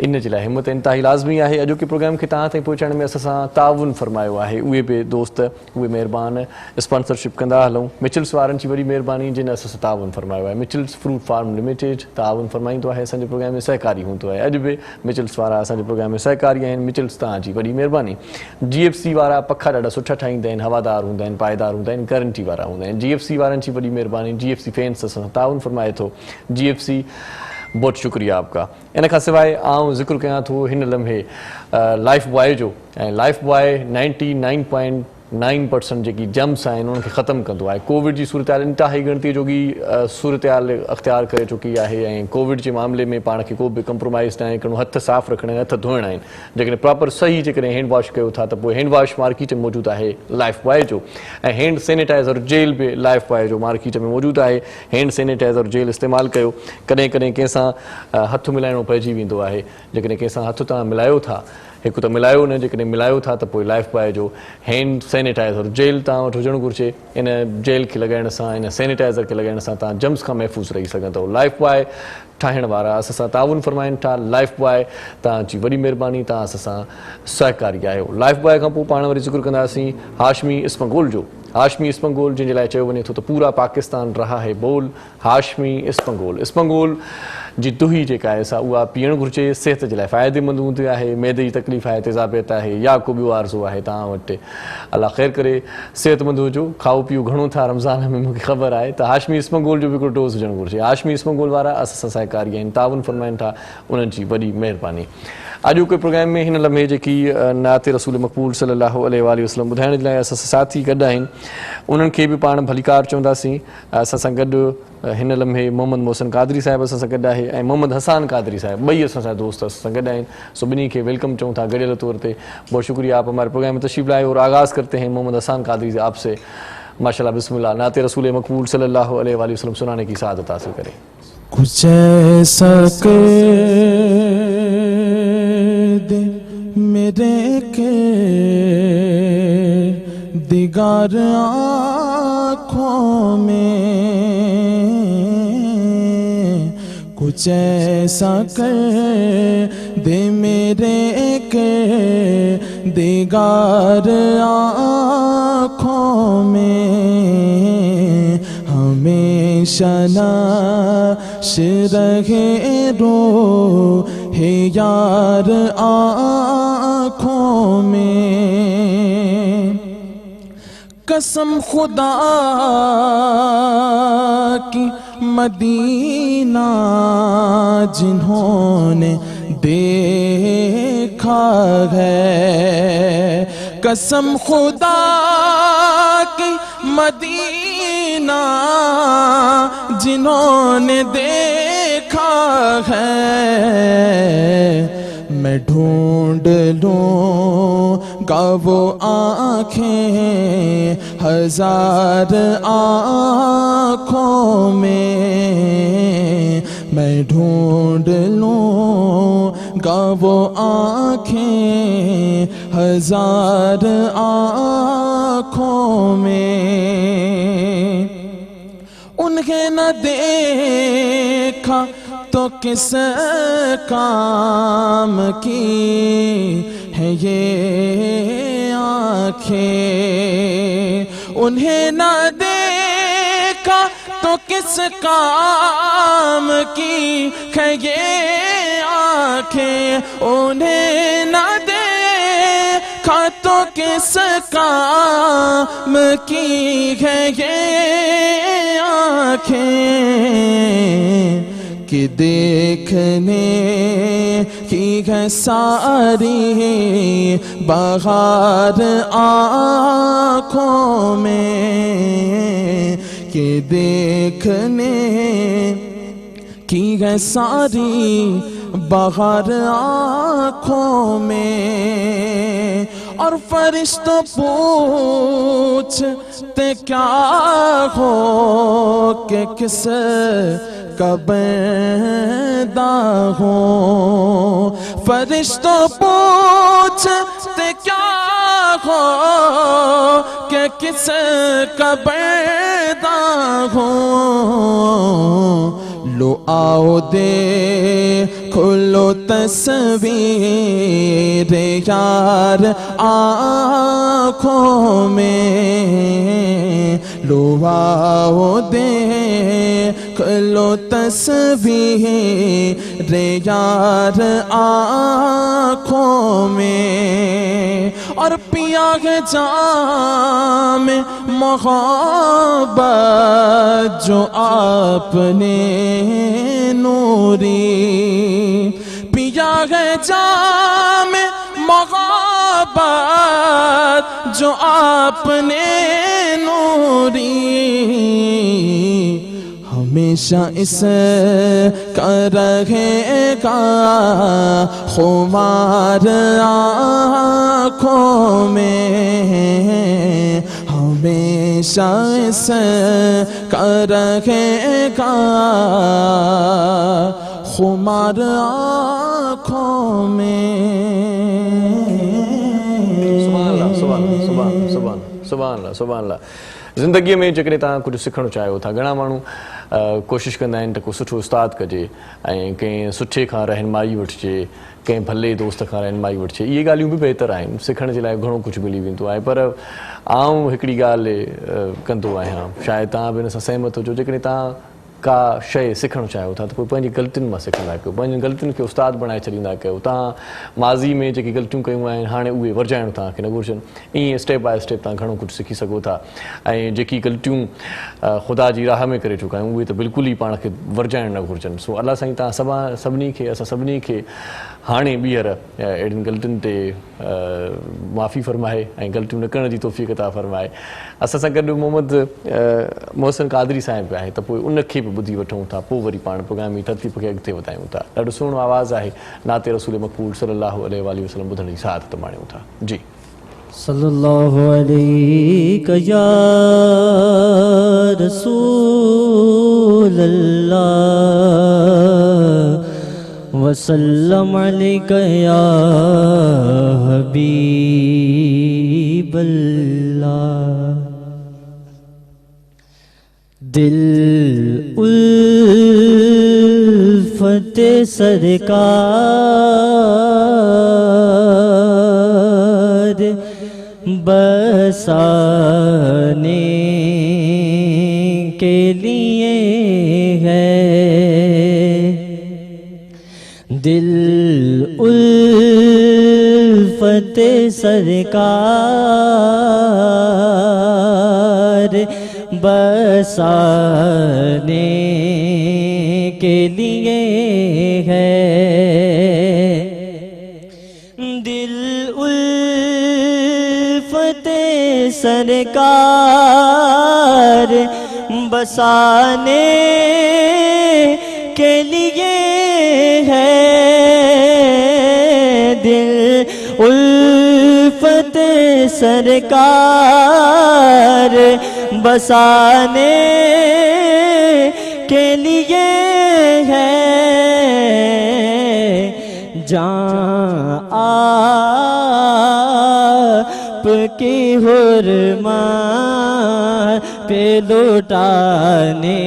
इन जे लाइ हिमत इंतिहाई लाज़मी आहे। अॼोके प्रोग्राम खे तव्हां ताईं पहुचाइण में असां सां ताउन फरमायो आहे उहे बि दोस्त, उहे महिरबान स्पॉन्सरशिप कंदा हलूं। मिचल्स वारनि जी वॾी महिरबानी जिन असां सां ताउन फरमायो आहे। मिचल्स फ्रूट फार्म लिमिटेड ताउन फरमाईंदो आहे, असांजे प्रोग्राम में सहकारी हूंदो आहे। अॼु बि मिचल्स वारा असांजे प्रोग्राम में सहकारी आहिनि। मिचल्स तव्हांजी वॾी महिरबानी। GFC वारा पखा ॾाढा सुठा ठाहींदा आहिनि, हवादार हूंदा आहिनि, पाइदार हूंदा आहिनि, गारंटी वारा हूंदा आहिनि। GFC वारनि जी वॾी महिरबानी। GFC फैंस असां सां ताउन फरमाए थो। GFC बहुत शुक्रिया आपका। इन खां सवाइ आउं ज़िक्र कयां थो हिन लम्हे लाइफ बॉय जो, ऐं लाइफ बॉय 99.9% जेकी जम्स आहिनि उन्हनि खे ख़तमु कंदो आहे। कोविड जी सूरत इंतिहाई ॻणती जोगी सूरत अख़्तियार करे चुकी आहे, ऐं कोविड जे मामले में पाण खे को बि कंप्रोमाइज़ न आहे करिणो, हथ साफ़ रखणा आहिनि, हथ धोइणा आहिनि। जेकॾहिं प्रॉपर सही जेकॾहिं हैंड वॉश कयो था त पोइ हैंड वॉश मार्केट में मौजूदु आहे लाइफ बॉय जो, ऐं हैंड सैनिटाइज़र जेल बि लाइफ बॉय जो मार्केट में मौजूदु आहे। हैंड सैनिटाइज़र जेल इस्तेमालु कयो। कॾहिं कॾहिं कंहिंसां हथु मिलाइणो पइजी वेंदो आहे। जेकॾहिं कंहिंसां हथु तव्हां मिलायो था, हिकु त मिलायो न, जेकॾहिं मिलायो था त पोइ लाइफ बॉय जो हैंड सैनिटाइज़र जेल तव्हां वटि हुजणु घुरिजे। इन जेल खे लॻाइण सां, इन सैनिटाइज़र खे लॻाइण सां तव्हां जम्स खां महफ़ूज़ रही सघंदो। लाइफ बॉय ठाहिण वारा असां सां ताउन फरमाइनि था। लाइफ बॉय तव्हांजी वॾी महिरबानी, तव्हां असां सां सहकारी आहियो। लाइफ बॉय खां पोइ पाण वरी ज़िक्र कंदासीं हाशमी इस्मगोल जो। हाशमी इस्मगोल जंहिंजे लाइ चयो वञे थो त पूरा पाकिस्तान रहा है बोल। हाशमी इस्मगोल। इस्मगोल जी दुही जेका आहे सा उहा पीअणु घुरिजे, सिहत जे लाइ फ़ाइदेमंद हूंदी आहे। मैदे जी तकलीफ़ आहे, तेज़ाबियत आहे, या को ॿियो आरज़ो आहे तव्हां वटि, अलाह ख़ैरु करे, सिहतमंद हुजो, खाओ पीओ घणो था रमज़ान में, मूंखे ख़बर आहे, त हाशमी इस्मगोल जो बि हिकिड़ो डोज़ हुजणु घुरिजे। हाशमी इस्मगोल वारा असां सां सहकारी आहिनि, ताउन फरमाइनि था, उन्हनि जी वॾी महिरबानी। अॼोके प्रोग्राम में हिन लम्हे जेकी नात रसूल मक़बूल सल्लल्लाहु अलैहि वसल्लम ॿुधाइण जे लाइ असां सां साथी गॾु आहिनि, उन्हनि खे बि पाण भलीकार चवंदासीं। असां सां गॾु हिन लम्हे मोहम्मद मोहसिन कादरी साहिब असां सां गॾु आहे, ऐं मोहम्मद हसान कादरी साहिब, ॿई असां सां दोस्त असां सां गॾु आहिनि। सो ॿिन्ही खे वेलकम चऊं था गॾियल तौर ते। बहुत शुक्रिया, आप हमारे प्रोग्राम में तशरीफ़ लाए। और आगाज़ करते हैं मोहम्मद हसान कादरी आपसे। माशाल्लाह, बिस्मिल्लाह। नात रसूल मक़बूल सल्लल्लाहु अलैहि वसल्लम सुनाने की सआदत हासिल करें। कुछ ऐसा कर दे मेरे के दिगार आँखों में, कुछ ऐसा कर दे मेरे के दिगार आँखों में, हमेशा नाश रहे रूहे यार आँखों में। कसम खुदा की मदीना जिन्होंने देखा है, कसम खुदा की मदीना जिन्होंने देखा है, मैं ढूंढ लूँगा वो आँखें हजार आँखों में, मैं ढूंढ लूँगा वो आँखें हजार आँखों में। उन्हें न देखा तो किस काम की है ये आँखें, उन्हें न देखा तो किस काम की है ये आँखें, उन्हें न देखा तो किस काम की है ये आँखें, कि देखने की है सारी बहार आँखों में, कि देखने की है सारी बहार आँखों में। और फरिश्तों पूछते क्या हो कि किस کا بندہ ہوں فرشتوں پوچھتے کیا ہو کہ کس کا بندہ ہوں لو آؤ دیکھو لو تصویر یار آنکھوں میں لو آؤ دیکھ لو تصویر یار آنکھوں میں اور پیا ہے جام محبت جو آپ نے نوری پیا ہے جام محبت جو آپ نے نوری ہمیشہ اس کا رہے گا خمار آنکھوں میں ہمیشہ اس کا رہے گا خمار آنکھوں میں سبحان اللہ زندگی میں جکڑے تا کچھ سکھण चाहियो था घणा माण्हू कोशिशि कंदा आहिनि त को सुठो उस्ताद कजे ऐं कंहिं सुठे खां रहनुमाई वठिजे कंहिं भले दोस्त खां रहनुमाई वठिजे इहे ॻाल्हियूं बि बहितर आहिनि सिखण जे लाइ घणो कुझु मिली वेंदो आहे पर आउं हिकिड़ी ॻाल्हि कंदो आहियां शायदि तव्हां बि हिन सां सहमत हुजो जेकॾहिं तव्हां का शइ सिखणु चाहियो था त पोइ पंहिंजी ग़लतियुनि मां सिखंदा कयो पंहिंजी ग़लतियुनि खे उस्ताद बणाए छॾींदा कयो तव्हां माज़ी में जेकी ग़लतियूं कयूं आहिनि हाणे उहे वर्जाइणु तव्हांखे न घुरिजनि ईअं स्टेप बाय स्टेप तव्हां घणो कुझु सिखी सघो था ऐं जेकी ग़लतियूं ख़ुदा जी राह में करे चुका आहियूं उहे त बिल्कुलु ई पाण खे वर्जाइणु न घुरिजनि सो अलाह साईं तव्हां सभिनी खे असां सभिनी खे हाणे ॿीहर अहिड़ियुनि ग़लतियुनि ते माफ़ी फ़रमाए ऐं ग़लतियूं न करण जी तौफ़ीक़ अता फ़रमाए असां सां गॾु मोहम्मद मोहसिन क़ादरी साहिब आहे त पोइ उनखे बि ॿुधी वठूं था पोइ वरी पाण प्रोग्राम जी तरतीब खे अॻिते वधायूं था ॾाढो सुहिणो आवाज़ु आहे नाते रसूल मक़बूल सल्लल्लाहु अलैहि वसल्लम ॿुधण जी साथ त माणियूं था जी सल्लल्लाहु अलैहि या रसूल अल्लाह वसल्लम अलैका या हबीब अल्लाह दिल उल्फत सरकार बसाने के लिए है दिल उल्फत सरकार बसाने के लिए है दिल उल्फत सरकार बसाने के लिए है दिल उल्फत सरकार बसाने के लिए है जान आपकी हुर्मा पे लौटाने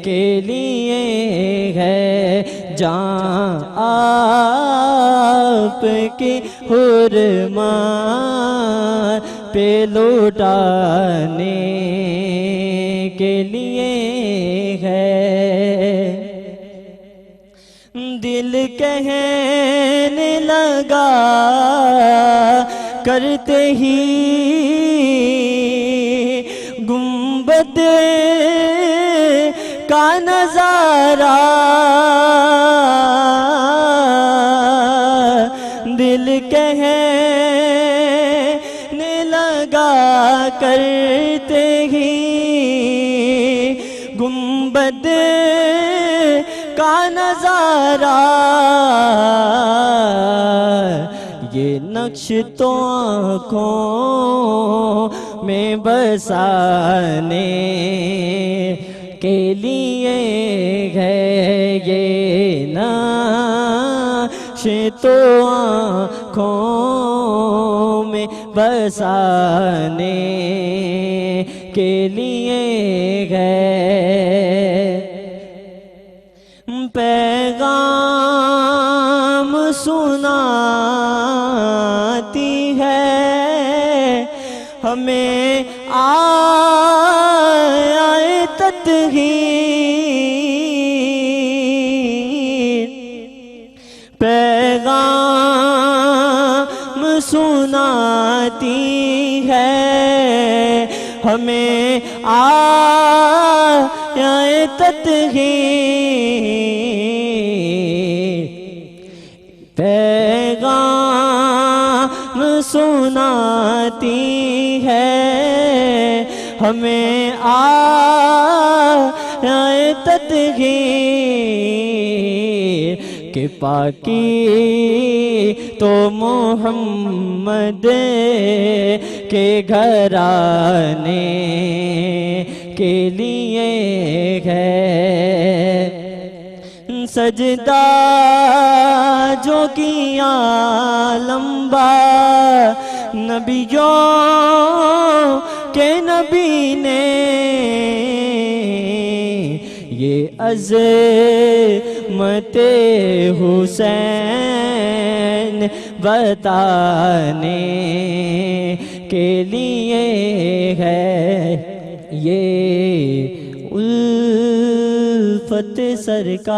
के लिए है जान आपकी हुर्मा पे लौटाने के लिए है दिल कहने लगा करते ही गुंबद का नजारा दिल कहने लगा करते ही गुंबद का नजारा ये नक्श तो आँखों में बसाने کے لیے ہے یہ نعش تو آنکھوں میں بسانے کے لیے ہے پیغام سناتی ہے ہمیں آئے تطہیر پیغام سناتی ہے ہمیں آئے تطہیر پیغام سناتی ہے ہمیں آئے تطہیر کہ پاکی تو محمد کے گھرانے کے لیے ہے سجدہ جو کیا لمبا نبیوں کے نبی نے یہ عظمت حسین بتانے کے لیے ہے یہ الفت سرکار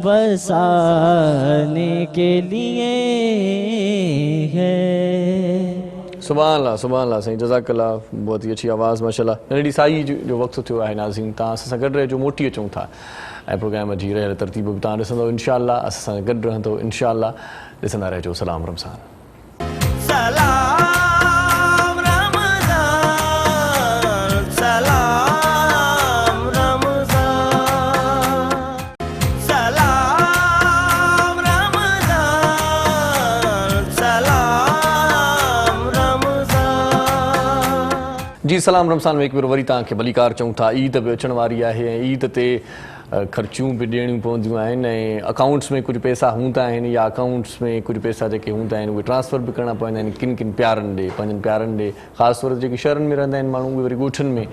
بسانے کے لیے ہے سبحان اللہ سائیں جزاک اللہ بہت ہی اچھی آواز ماشاءاللہ ننढी साई जो वक़्तु थियो आहे नाज़रीन तव्हां असां सां गॾु रहिजो मोटी अचूं था ऐं प्रोग्राम जी रहियल तरतीब बि तव्हां ॾिसंदव इंशाअल्लाह असां सां गॾु रहंदव इंशाअल्लाह ॾिसंदा रहिजो सलाम रमज़ान सलाम रमज़ान सलाम रमज़ान सलाम रमज़ान सलाम रमज़ान जी सलाम रमज़ान में हिकु भेरो वरी तव्हांखे भलीकार चऊं था ईद बि अचण वारी आहे ऐं ईद ते ख़र्चियूं बि ॾियणियूं पवंदियूं आहिनि ऐं अकाउंट्स में कुझु पैसा हूंदा आहिनि या अकाउंट्स में कुझु पैसा जेके हूंदा आहिनि उहे ट्रांसफ़र बि करणा पवंदा आहिनि किन किन प्यारनि ॾे पंहिंजनि प्यारनि ॾे ख़ासि तौर ते जेके शहरनि में रहंदा आहिनि माण्हू उहे वरी ॻोठनि में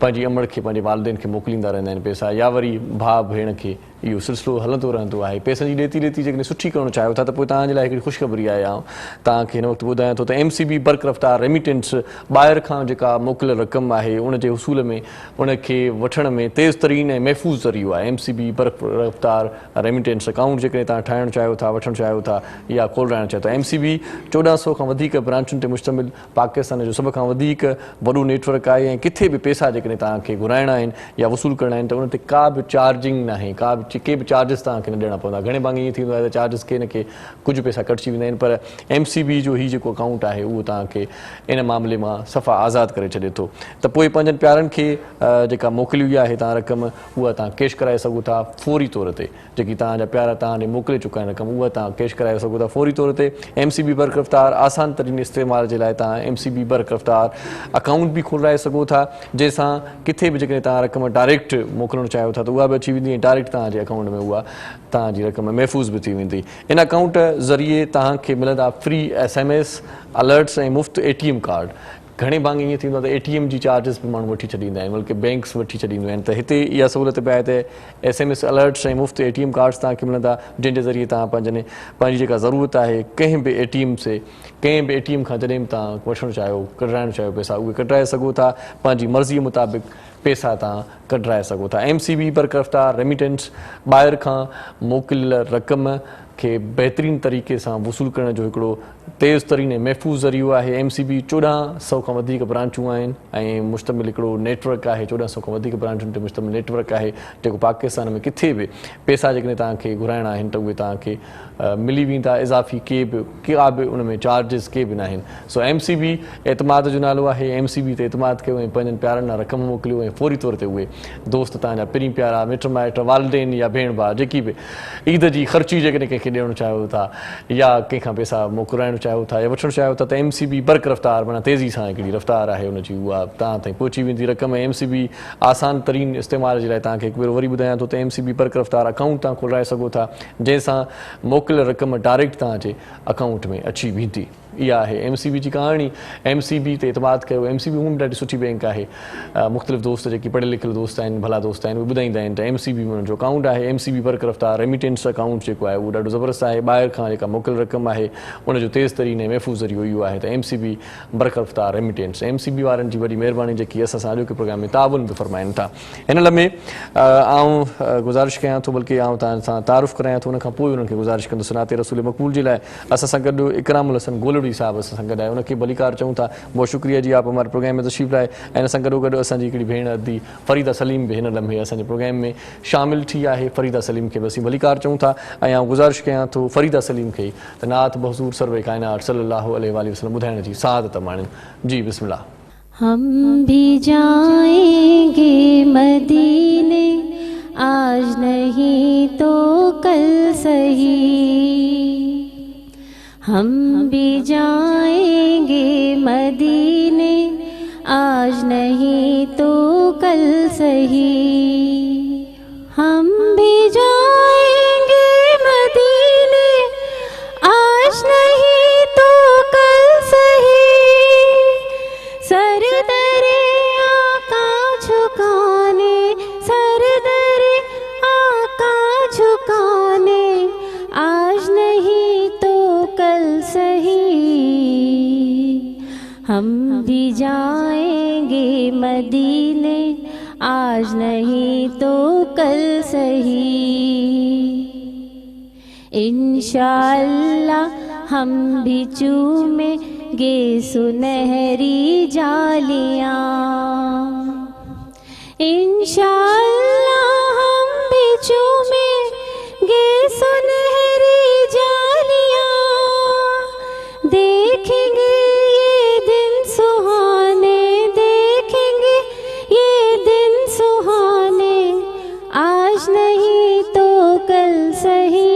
पंहिंजी अमड़ खे पंहिंजे वालिदेन खे मोकिलींदा रहंदा आहिनि पैसा या वरी भाउ भेण खे इहो सिलसिलो हलंदो रहंदो आहे पैसनि जी ॾेती जेकॾहिं सुठी करणु चाहियो था त पोइ तव्हांजे लाइ हिकिड़ी ख़ुशख़बरी आहे आउं तव्हांखे हिन वक़्तु ॿुधायां थो त MCB बर्क़ रफ़्तार रेमिटेंस ॿाहिरि खां जेका मोकिलियल रक़म आहे उनजे हुसूल में उनखे वठण में तेज़ तरीन ऐं महफ़ूज़ ज़रियो आहे MCB बर्क़ रफ़्तार रेमिटेंस अकाउंट जेकॾहिं तव्हां ठाहिणु चाहियो था वठणु चाहियो था या खोलाइणु चाहियो था MCB 1400 खां वधीक ब्रांचुनि ते मुश्तमिल पाकिस्तान जो सभ खां वधीक वॾो नेटवर्क आहे ऐं किथे बि पैसा जेकॾहिं तव्हांखे घुराइणा आहिनि या वसूल करणा आहिनि त उन ते का बि चार्जिंग न आहे के बि चार्जिस तव्हांखे न ॾियणा पवंदा घणे भाङे ईअं थींदो आहे त चार्जिस के न के कुझु पैसा कटिजी वेंदा आहिनि पर MCB जो हीउ जेको अकाउंट आहे उहो तव्हांखे इन मामले मां सफ़ा आज़ादु करे छॾे थो त पोइ पंहिंजनि प्यारनि खे जेका मोकिली हुई आहे तव्हां रक़म उहा तव्हां कैश कराए सघो था फौरी तौर ते जेकी तव्हांजा प्यार तव्हां ॾे मोकिले चुका आहिनि रक़म उहा तव्हां कैश कराए सघो था फौरी तौर ते MCB बर्क़ रफ़्तार आसान तरीन इस्तेमाल जे लाइ तव्हां MCB बर्क़ रफ़्तार अकाउंट बि खोलाए सघो था जंहिंसां किथे बि जेकॾहिं तव्हां रक़म डायरेक्ट मोकिलणु चाहियो था त उहा बि अची वेंदी ऐं डायरेक्ट तव्हांजे अकाउंट में उहा तव्हांजी रक़म महफ़ूज़ बि थी वेंदी इन अकाउंट ज़रिए तव्हांखे मिलंदा फ्री SMS अलर्ट्स ऐं मुफ़्त ATM कार्ड घणे भाङे ईअं थींदो आहे त ATM जी चार्जिस बि माण्हू वठी छॾींदा आहिनि बल्कि बैंक्स वठी छॾींदियूं आहिनि त हिते इहा सहूलियत बि आहे त SMS अलर्ट्स ऐं मुफ़्त ATM कार्ड्स तव्हांखे मिलंदा जंहिंजे ज़रिए तव्हां पंहिंजी जेका ज़रूरत आहे कंहिं बि ATM खां जॾहिं बि तव्हां वठणु चाहियो कढाइणु चाहियो पैसा उहे कढाए सघो था पंहिंजी मर्ज़ीअ मुताबिक़ पैसा तव्हां कढाए सघो था MCB बर्क़ रफ़्तार रेमिटेंस ॿाहिरि खां मोकिलियल रक़म खे बहितरीन तरीक़े सां वसूल करण जो हिकिड़ो तेज़ तरीन ऐं महफ़ूज़ ज़रियो आहे MCB 1400 खां वधीक ब्रांचूं आहिनि ऐं मुश्तमिल हिकिड़ो नेटवर्क आहे 1400 खां वधीक ब्रांचुनि ते मुश्तमिल नेटवर्क आहे जेको पाकिस्तान में किथे बि पैसा जेकॾहिं तव्हांखे घुराइणा आहिनि त उहे तव्हांखे मिली वेंदा इज़ाफ़ी का बि उन में चार्जिस के बि न आहिनि सो MCB एतमाद जो नालो आहे MCB ते एतमाद कयो ऐं पंहिंजनि प्यारनि लाइ रक़म मोकिलियो ऐं फौरी तौर ते उहे दोस्त तव्हांजा पहिरीं प्यारा मिट माइट वालिदेन या भेण भाउ जेकी बि ईद जी ख़र्ची जेकॾहिं कंहिंखे ॾियणु चाहियो था या कंहिंखां पैसा मोकिलाइणु चाहियो चाहियो था या वठणु चाहियो था त MCB बर्क़ रफ़्तार माना तेज़ी सां हिकिड़ी रफ़्तार आहे उनजी उहा तव्हां ताईं पहुची वेंदी रक़म ऐं MCB आसान तरीन इस्तेमाल जे लाइ तव्हांखे हिकु भेरो वरी ॿुधायां थो त MCB बर्क़ रफ़्तार अकाउंट तव्हां खोलाए सघो था जंहिंसां मोकिलियल रक़म डायरेक्ट तव्हांजे अकाउंट में अची वेंदी इहा आहे MCB जी कहाणी MCB ते एतमाद कयो MCB हूअं बि ॾाढी सुठी बैंक आहे मुख़्तलिफ़ दोस्त जेके पढ़ियल लिखियल दोस्त आहिनि भला दोस्त आहिनि उहे ॿुधाईंदा आहिनि त MCB में उनजो अकाउंट आहे MCB बर्क़ रफ़्तार रेमिटेंस अकाउंट जेको आहे उहो ॾाढो ज़बरदस्त आहे ॿाहिरि खां जेका मोकिलियल रक़म आहे उनजो तेज़ तरीन ऐं महफ़ूज़ ज़रियो इहो आहे त MCB बर्क़ रफ़्तार रेमिटेंस MCB वारनि जी वॾी महिरबानी जेकी असां सां अॼोके प्रोग्राम में ताउन बि फ़रमाइनि था हिन लम्हे आउं गुज़ारिश कयां थो बल्कि आउं तव्हां सां तारुफ़ करायां थो उनखां पोइ उन्हनि खे गुज़ारिश कंदुसि नाते रसूल मक़बूल जे लाइ असां सां गॾु इकरामुल हसन गोलड़ी साहिब असां सां गॾु आहे उनखे भलीकार चऊं था बहुत शुक्रिया जी आप हमारे प्रोग्राम में तशरीफ़ लाए ऐं असां गॾोगॾु असांजी हिकिड़ी भेण अदी फ़रीदा सलीम बि हिन लम्हे असांजे प्रोग्राम में शामिल थी आहे फ़रीदा सलीम खे बि असीं भलीकार चऊं था ऐं आउं गुज़ारिश कयां थो फ़रीदा सलीम खे त नात बहज़ूर सर्वे कायनात सल्लल्लाहु अलैहि वसल्लम ॿुधाइण जी सआदत माणिन जी बिस्मिल्लाह हम भी जाएंगे मदीने आज नहीं तो कल सही हम भी जाएंगे मदीने आज नहीं तो कल सही हम भी जाएंगे मदीने आज नहीं तो कल सही सर दरे आका झुकाने सर दरे आका झुकाने आज नहीं तो कल सही हम भी जाएंगे मदीने आज नहीं तो कल सही इंशाअल्लाह हम भी चूमेंगे सुनहरी जालियां इंशाअल्लाह हम भी चूमेंगे सुनहरी जालियां देखेंगे ये दिन सुहाने देखेंगे ये दिन सुहाने आज नहीं तो कल सही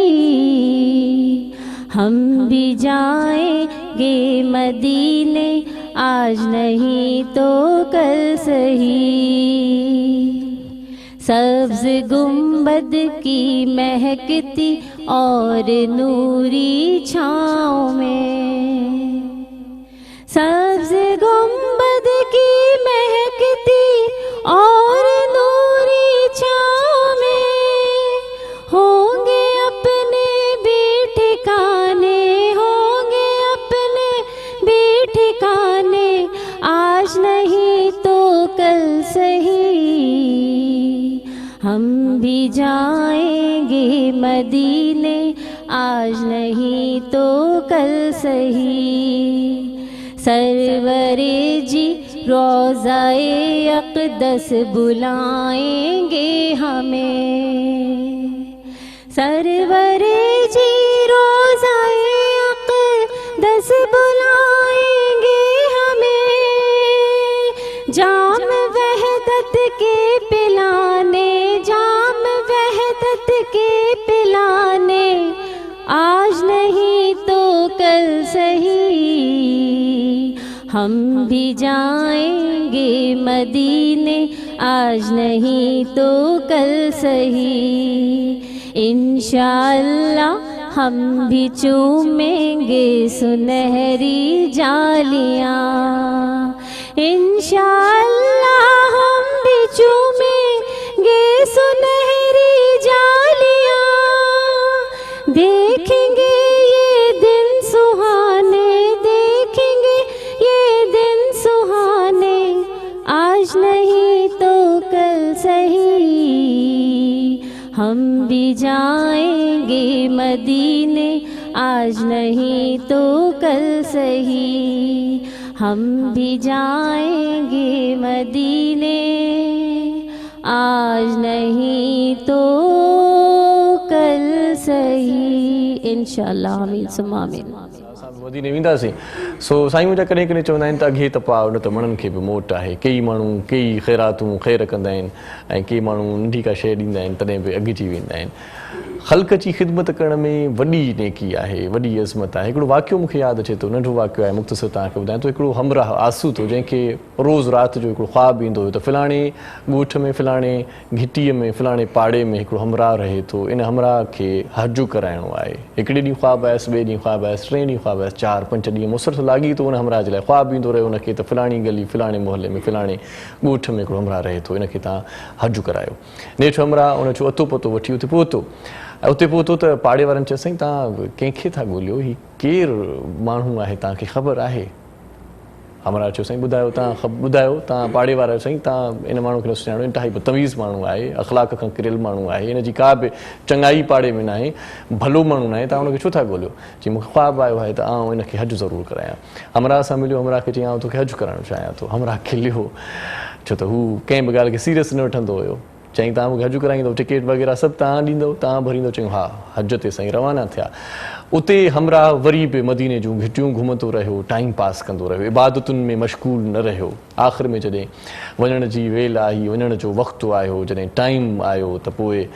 हम भी जाएंगे मदीने आज नहीं तो कल सही सब्ज़ गुंबद की महकती और नूरी छाँव में सब्ज़ गुंबद की महकती और नूरी छाँव में होंगे अपने भी ठिकाने होंगे अपने भी ठिकाने आज नहीं तो कल सही हम भी जाएंगे मदीने आज नहीं तो कल सही सरवरे जी रोज़ाए अक़दस बुलाएंगे हमें सरवरे जी रोज़ाए अक़दस बुलाएंगे हमें जाम वहदत के पिलाने जाम वहदत के पिलाने आज नहीं तो कल सही हम भी जाएंगे मदीने आज नहीं तो कल सही इंशाअल्लाह हम भी चूमेंगे सुनहरी जालियां इंशाअल्लाह हम भी चूमेंगे सुनहरी जालियां देखेंगे ये दिन सुहाने देखेंगे ये दिन सुहाने आज नहीं तो कल सही हम भी जाएंगे मदीने आज नहीं तो कल सही हम भी जाएंगे मदीने आज नहीं तो कल सही इंशाअल्लाह आमीन सुम्मा आमीन मदीने वेंदासीं सो साईं मुंहिंजा कॾहिं कॾहिं चवंदा आहिनि त अॻे त पाउ न त मणनि खे बि मोट आहे कई माण्हू कई ख़ैरातूं ख़ैर कंदा आहिनि ऐं कई माण्हू नंढी का शइ ॾींदा आहिनि तॾहिं बि अॻिजी वेंदा आहिनि ख़ल्क़ जी ख़िदमत करण में वॾी नेकी आहे, वॾी अज़मत आहे। हिकिड़ो वाक़ियो मूंखे यादि अचे थो, नंढो वाक़ियो आहे, मुख़्तसर तव्हांखे ॿुधायां थो। हिकिड़ो हमराह आसूं थो, जंहिंखे रोज़ राति जो हिकिड़ो ख़्वाबु ईंदो हुयो त फ़लाणे ॻोठ में, फ़लाणे घिटीअ में, फ़लाणे पाड़े में हिकिड़ो हमराह रहे थो, इन हमराह खे हज कराइणो आहे। हिकिड़े ॾींहुं ख़्वाबु आयुसि, ॿिए ॾींहुं ख़्वाबु आयुसि, टे ॾींहुं ख़्वाबु आयुसि, 4-5 ॾींहं मुसलसल लाॻी थो उन हमराह जे लाइ ख़्वाबु ईंदो रहियो उनखे त फ़लाणी गली, फ़लाणे मोहल्ले में, फ़लाणे ॻोठ में हिकिड़ो हमराह रहे थो, इनखे तव्हां हज करायो। नेठि हमराह उन जो अतो पतो वठी उते पहुतो, ऐं उते पहुतो त पाड़े वारनि चयो साईं तव्हां कंहिंखे था ॻोल्हियो, हीउ केरु माण्हू आहे, तव्हांखे ख़बर आहे? हमराह चयो साईं ॿुधायो तव्हां पाड़े वारा साईं तव्हां इन माण्हू खे न सुञाणो, इंतिहाई बदतमीज़ माण्हू आहे, अख़लाक खां किरियल माण्हू आहे, इन जी का बि चङाई पाड़े में न आहे, भलो माण्हू न आहे, तव्हां उनखे छो था ॻोल्हियो? चई मूंखे ख़्वाबु आयो आहे त आउं इनखे हज ज़रूरु करायां। हमराह सां मिलियो, हमराह खे चई आउं तोखे हज कराइणु चाहियां थो। हमराह खिलियो, छो त हू कंहिं बि ॻाल्हि खे सीरियस न वठंदो हुयो। चईं तव्हां मूंखे हज कराईंदव, टिकेट वग़ैरह सभु तव्हां ॾींदव, तव्हां भरींदव? चयूं हा। हज ते साईं रवाना थिया। उते हमराह वरी बि मदीने जूं घिटियूं घुमंदो रहियो, टाइम पास कंदो रहियो, इबादतुनि में मशगूल न रहियो। आख़िर में जॾहिं वञण जी वेल आई, वञण जो वक़्तु आयो, जॾहिं टाइम आयो त पोइ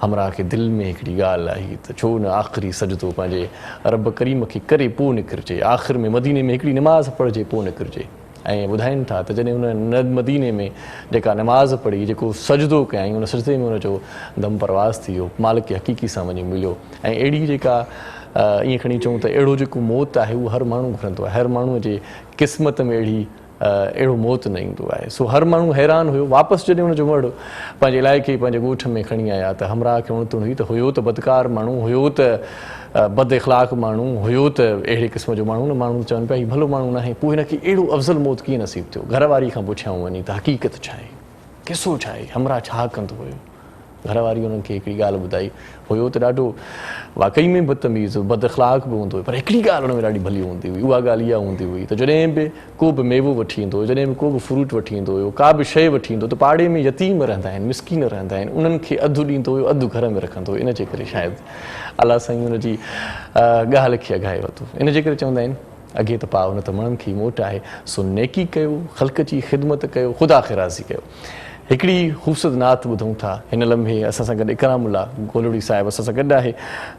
हमराह खे दिलि में हिकिड़ी ॻाल्हि आई त छो न आख़िरी सजदो पंहिंजे रब करीम खे करे पोइ निकिरजे, आख़िर में मदीने में हिकिड़ी नमाज़ पढ़िजे पोइ निकिरजे। ऐं ॿुधाइनि था त जॾहिं उन मदीने में जेका नमाज़ पढ़ी, जेको सजदो कयईं, उन सजदे में उनजो दम परवाज़ थी वियो, मालिक हक़ीक़ी सां वञी मिलियो। ऐं अहिड़ी जेका ईअं खणी चऊं त अहिड़ो जेको मौत आहे उहो हर माण्हू घुरंदो आहे, हर माण्हूअ जे क़िस्मत में अहिड़ो मौत न ईंदो आहे। सो हर माण्हू हैरान हुयो। वापसि जॾहिं हुनजो मड़ पंहिंजे इलाइक़े पंहिंजे ॻोठ में खणी आया त हमराह खे उणितुण हुई त हुयो त बदकार माण्हू, हुयो त बद इख़लाक़ माण्हू, हुयो त अहिड़े क़िस्म जो माण्हू, न माण्हू चवनि पिया हीउ भलो माण्हू न आहे। पोइ हिनखे अहिड़ो अफ़ज़ल मौत कीअं नसीबु थियो? घरवारी खां पुछियाऊं वञी त हक़ीक़त छा आहे, किसो छा आहे, हमराह छा कंदो हुयो? घरवारी हुननि खे हिकिड़ी ॻाल्हि ॿुधाई, हुयो त ॾाढो वाक़ई में बदतमीज़, बद इख़लाक़ बि हूंदो हुयो, पर हिकिड़ी ॻाल्हि हुन में ॾाढी भली हूंदी हुई। उहा ॻाल्हि इहा हूंदी हुई त जॾहिं बि को बि मेवो वठी ईंदो हुयो, जॾहिं बि को बि फ्रूट वठी ईंदो हुयो, का बि शइ वठी ईंदो त पाड़े में यतीम रहंदा आहिनि, मिसकीन रहंदा आहिनि, उन्हनि खे अधु ॾींदो हुयो, अधु घर में रखंदो हुयो। इन जे करे शायदि अलाह साईं हुनजी ॻाल्हि खे अघाए वरितो। इन जे करे चवंदा आहिनि अॻे त पाउ न त मणनि खे मोट आहे। सो नेकी कयो, ख़ल्क़ जी ख़िदमत कयो, ख़ुदा खे राज़ी कयो। हिकिड़ी ख़ूबसूरत नात ॿुधूं था हिन लम्हे, असां सां गॾु इकरामुल्लाह गोलड़ी साहिबु असां सां गॾु आहे।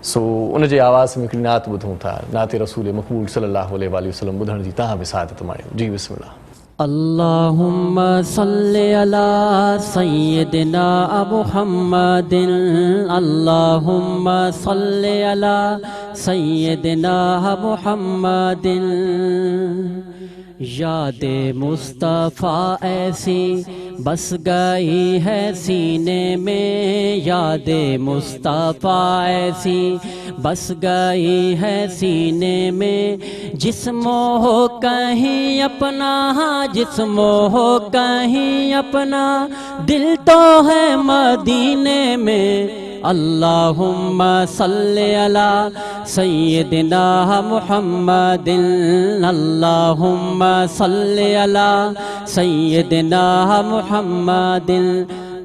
सो उनजे आवाज़ में हिकिड़ी नात ॿुधूं था, नात रसूल मक़बूल सल्लल्लाहु अलैहि वसल्लम ॿुधण जी तव्हां बि सादत माणियो। जी बिस्मिल्लाह। अल्लाहुम्मा सल्लि अला सय्यिदिना मुहम्मदिन, अल्लाहुम्मा सल्लि अला सय्यिदिना मुहम्मदिन। याद मुस्तफ़ा ऐसी बस गई है सीने में, याद मुस्तफ़ा ऐसी बस गई है सीने में। जिस्म हो कहीं अपना, जिस्म हो कहीं अपना, दिल तो है मदीने में। अल्लाहुम्मा सल्लि अला सय्यिदिना मुहम्मदिन, अल्लाहुम्मा सल्लि अला सय्यिदिना मुहम्मदिन।